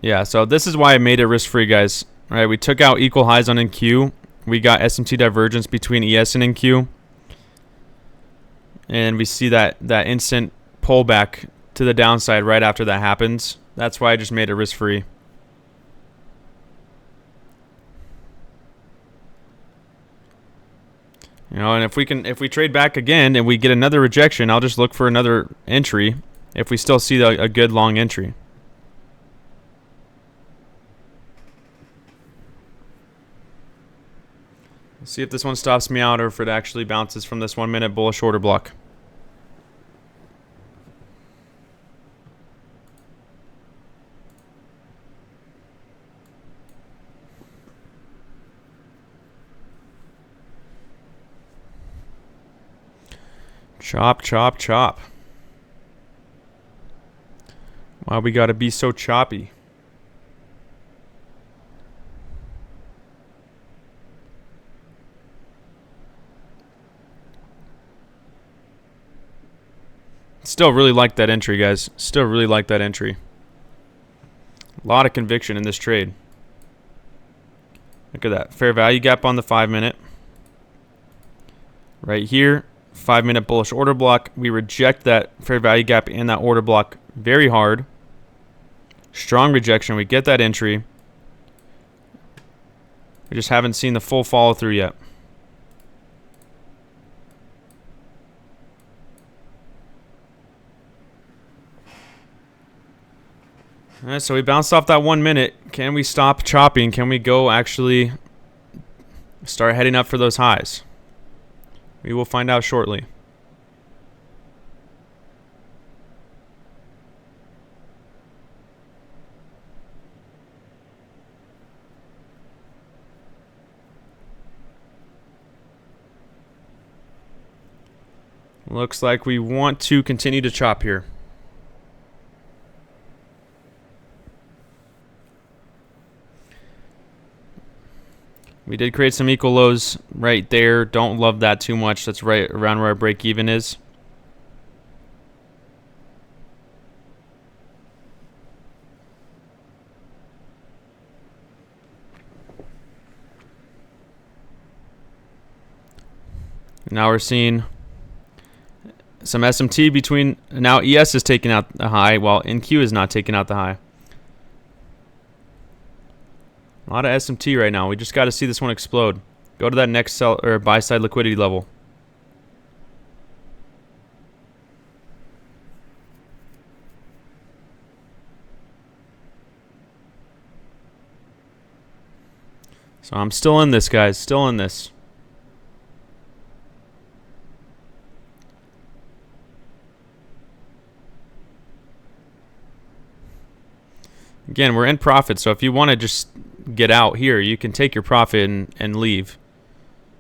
Yeah, so this is why I made it risk-free, guys. All right, we took out equal highs on NQ. We got SMT divergence between ES and NQ. And we see that instant pullback to the downside right after that happens. That's why I just made it risk-free. You know, and if we trade back again and we get another rejection, I'll just look for another entry if we still see a good long entry. Let's see if this one stops me out or if it actually bounces from this 1 minute bullish order block. Chop, chop, chop. Why we gotta be so choppy? Still really like that entry, guys. Still really like that entry. A lot of conviction in this trade. Look at that. Fair value gap on the 5 minute. Right here. 5 minute bullish order block. We reject that fair value gap and that order block very hard. Strong rejection. We get that entry. We just haven't seen the full follow through yet. Alright, so we bounced off that 1 minute. Can we stop chopping? Can we go actually start heading up for those highs? We will find out shortly. Looks like we want to continue to chop here. We did create some equal lows right there. Don't love that too much. That's right around where our break even is. Now we're seeing some SMT between. Now ES is taking out the high while NQ is not taking out the high. A lot of SMT right now. We just got to see this one explode. Go to that next sell or buy side liquidity level. So I'm still in this, guys. Still in this. Again, we're in profit, so if you want to just get out here, you can take your profit and leave.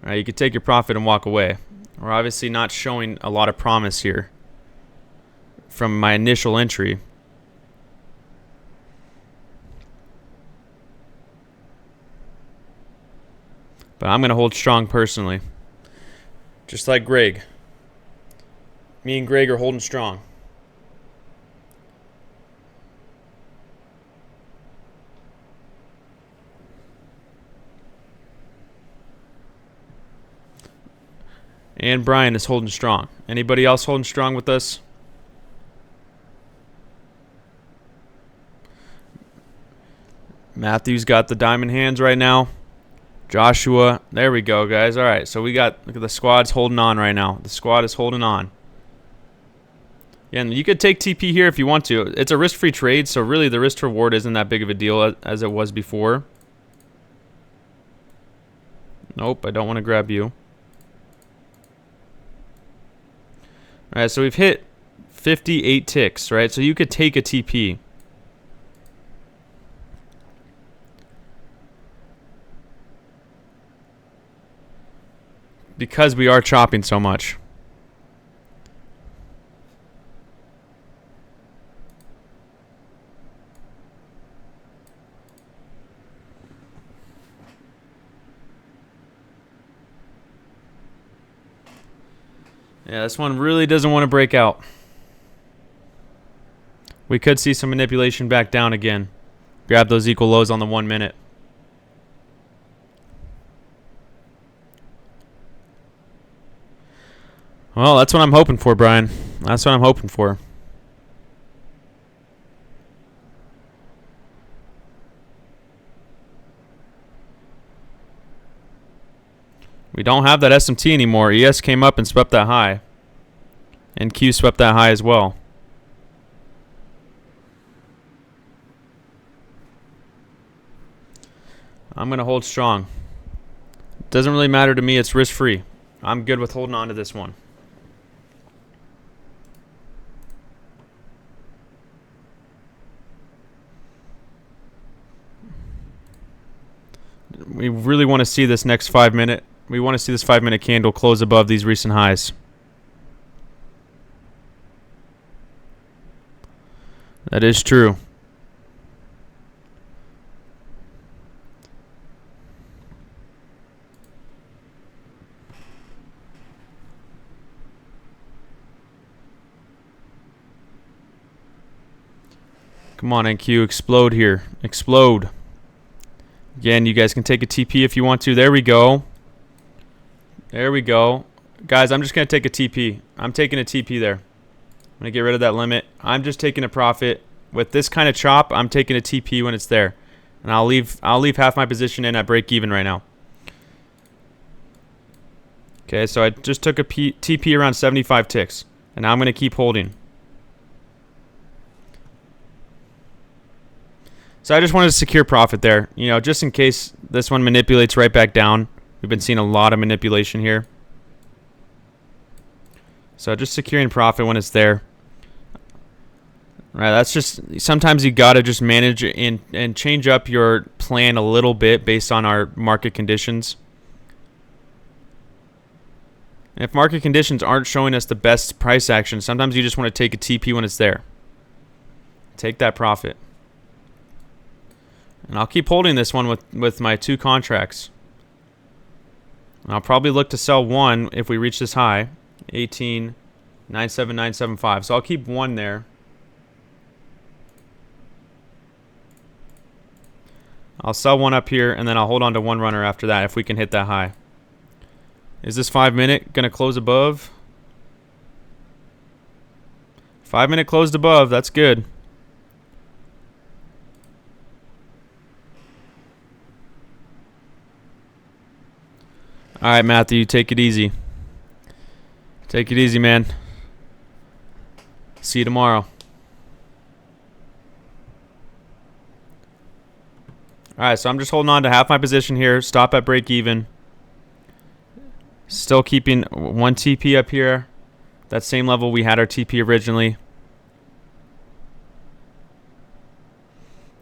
All right, you can take your profit and walk away. We're obviously not showing a lot of promise here from my initial entry. But I'm going to hold strong personally. Just like Greg. Me and Greg are holding strong. And Brian is holding strong. Anybody else holding strong with us? Matthew's got the diamond hands right now. Joshua. There we go, guys. All right, so look at the squad's holding on right now. The squad is holding on. Yeah, and you could take TP here if you want to. It's a risk-free trade, so really the risk reward isn't that big of a deal as it was before. Nope, I don't want to grab you. All right, so we've hit 58 ticks, right? So you could take a TP. Because we are chopping so much. Yeah, this one really doesn't want to break out. We could see some manipulation back down again. Grab those equal lows on the 1 minute. Well, that's what I'm hoping for, Brian. That's what I'm hoping for. We don't have that SMT anymore. ES came up and swept that high. And Q swept that high as well. I'm going to hold strong. Doesn't really matter to me. It's risk-free. I'm good with holding on to this one. We really want to see this next 5 minute. We want to see this 5 minute candle close above these recent highs. That is true. Come on, NQ, explode here. Explode. Again, you guys can take a TP if you want to. There we go. There we go. Guys, I'm just going to take a TP. I'm taking a TP there. I'm going to get rid of that limit. I'm just taking a profit. With this kind of chop, I'm taking a TP when it's there. And I'll leave half my position in at break even right now. Okay, so I just took a TP around 75 ticks. And now I'm going to keep holding. So I just wanted to secure profit there, you know, just in case this one manipulates right back down. We've been seeing a lot of manipulation here. So just securing profit when it's there. Right, that's just, sometimes you got to just manage and change up your plan a little bit based on our market conditions. And if market conditions aren't showing us the best price action, sometimes you just want to take a TP when it's there. Take that profit. And I'll keep holding this one with my 2 contracts. And I'll probably look to sell one if we reach this high, 18,97975. So I'll keep one there. I'll sell one up here, and then I'll hold on to one runner after that if we can hit that high. Is this 5 minute going to close above? 5 minute closed above. That's good. All right, Matthew, take it easy. Take it easy, man. See you tomorrow. All right, so I'm just holding on to half my position here. Stop at break even. Still keeping one TP up here. That same level we had our TP originally.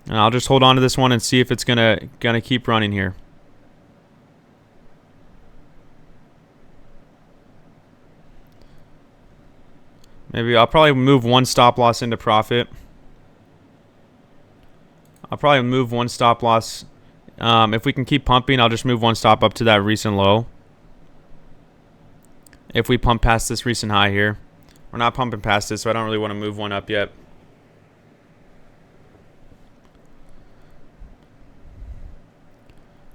And I'll just hold on to this one and see if it's gonna keep running here. Maybe I'll probably move one stop loss into profit. I'll probably move one stop loss. If we can keep pumping, I'll just move one stop up to that recent low. If we pump past this recent high here. We're not pumping past this, so I don't really want to move one up yet.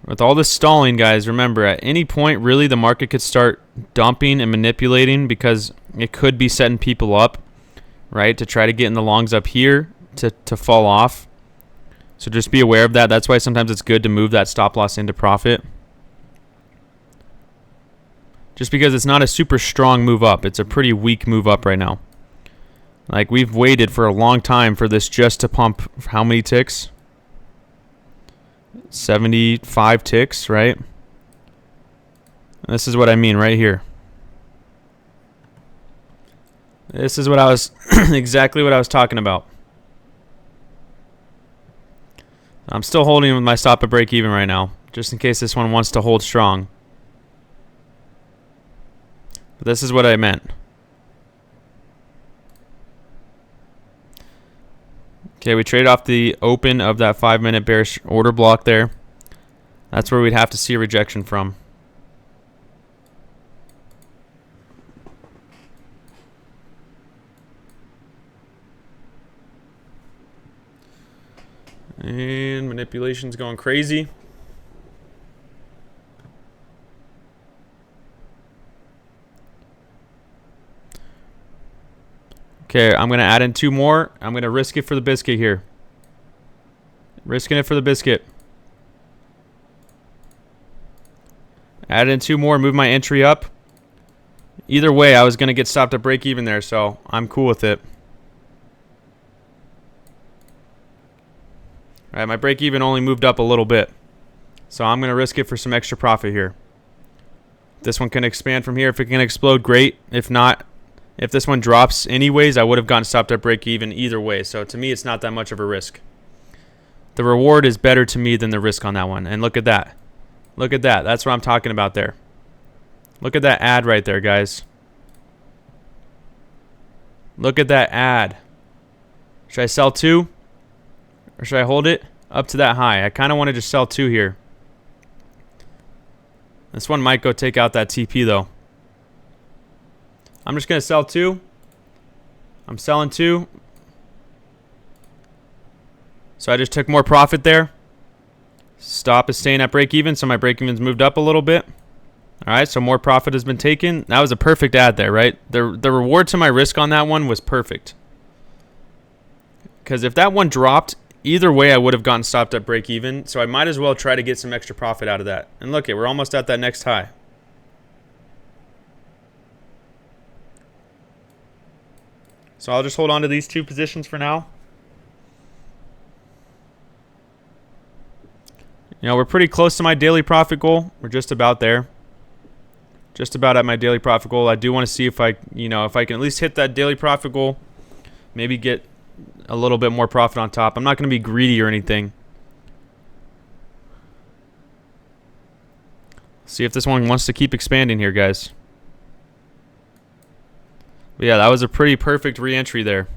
With all this stalling, guys, remember, at any point, really, the market could start dumping and manipulating because it could be setting people up, right, to try to get in the longs up here to fall off. So just be aware of that. That's why sometimes it's good to move that stop loss into profit. Just because it's not a super strong move up. It's a pretty weak move up right now. Like, we've waited for a long time for this just to pump how many ticks? 75 ticks, right? This is what I mean right here. This is what I was exactly what I was talking about. I'm still holding with my stop at break even right now, just in case this one wants to hold strong. But this is what I meant. Okay, we trade off the open of that 5-minute bearish order block there. That's where we'd have to see a rejection from. And manipulation's going crazy. Okay, I'm going to add in 2 more. I'm going to risk it for the biscuit here. Risking it for the biscuit. Add in 2 more, move my entry up. Either way, I was going to get stopped at break even there, so I'm cool with it. Alright, my break even only moved up a little bit. So I'm going to risk it for some extra profit here. This one can expand from here. If it can explode, great. If not, if this one drops anyways, I would have gotten stopped at break even either way. So to me, it's not that much of a risk. The reward is better to me than the risk on that one. And look at that. Look at that. That's what I'm talking about there. Look at that ad right there, guys. Look at that ad. Should I sell 2? Or should I hold it up to that high? I kind of want to just sell 2 here. This one might go take out that TP though. I'm just going to sell 2. I'm selling 2. So I just took more profit there. Stop is staying at break even, so my break even's moved up a little bit. Alright, so more profit has been taken. That was a perfect ad there, right? The reward to my risk on that one was perfect. Because if that one dropped, either way I would have gotten stopped at break even. So I might as well try to get some extra profit out of that. And look, we're almost at that next high. So I'll just hold on to these 2 positions for now. You know, we're pretty close to my daily profit goal. We're just about there. Just about at my daily profit goal. I do want to see if I can at least hit that daily profit goal. Maybe get a little bit more profit on top. I'm not going to be greedy or anything. See if this one wants to keep expanding here, guys. But yeah, that was a pretty perfect re-entry there.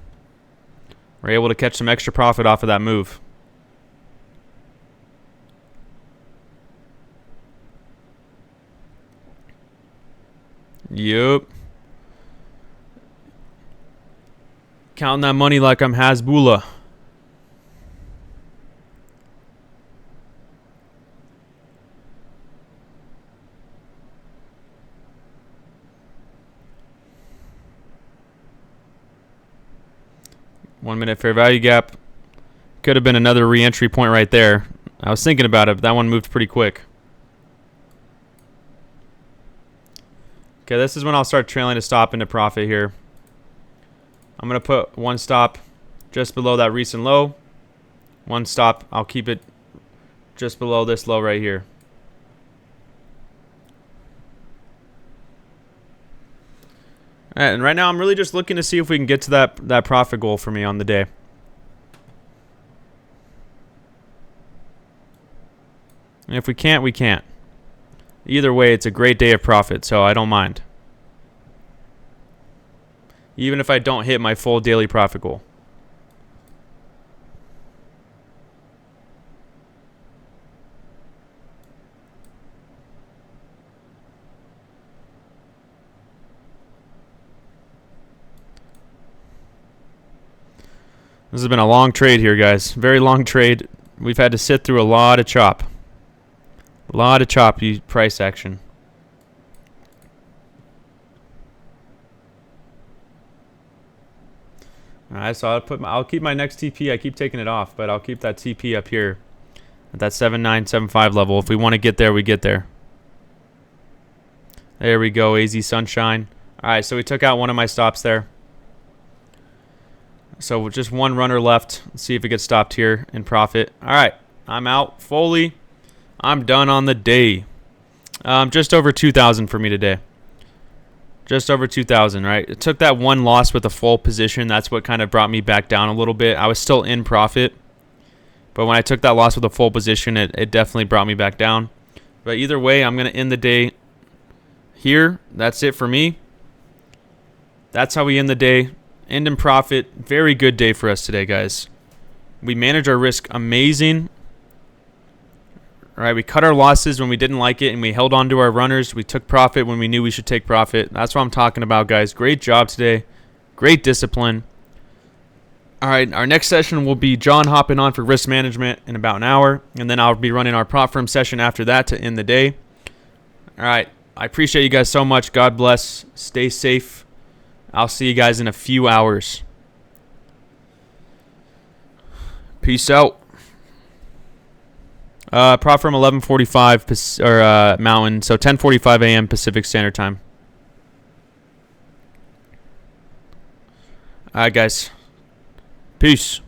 We're able to catch some extra profit off of that move. Yup. Counting that money like I'm Hasbullah. One-minute fair value gap. Could have been another re-entry point right there. I was thinking about it, but that one moved pretty quick. Okay, this is when I'll start trailing to stop into profit here. I'm going to put 1 stop just below that recent low. 1 stop, I'll keep it just below this low right here. Alright, and right now I'm really just looking to see if we can get to that profit goal for me on the day. And if we can't, we can't. Either way, it's a great day of profit, so I don't mind. Even if I don't hit my full daily profit goal. This has been a long trade here, guys. Very long trade. We've had to sit through a lot of chop. A lot of choppy price action. Alright, so I'll keep my next TP. I keep taking it off, but I'll keep that TP up here at that 7975 level. If we want to get there, we get there. There we go, AZ Sunshine. All right, so we took out one of my stops there. So just one runner left. Let's see if it gets stopped here in profit. All right, I'm out fully. I'm done on the day. Just over 2,000 for me today. Just over 2,000, right? It took that one loss with a full position. That's what kind of brought me back down a little bit. I was still in profit, but when I took that loss with a full position, it definitely brought me back down. But either way, I'm going to end the day here. That's it for me. That's how we end the day. End in profit. Very good day for us today, guys. We manage our risk amazing. All right, we cut our losses when we didn't like it, and we held on to our runners. We took profit when we knew we should take profit. That's what I'm talking about, guys. Great job today. Great discipline. All right, our next session will be John hopping on for risk management in about an hour, and then I'll be running our prop firm session after that to end the day. All right, I appreciate you guys so much. God bless. Stay safe. I'll see you guys in a few hours. Peace out. Prop firm 11:45 Mountain, so 10:45 a.m. Pacific Standard Time. All right, guys. Peace.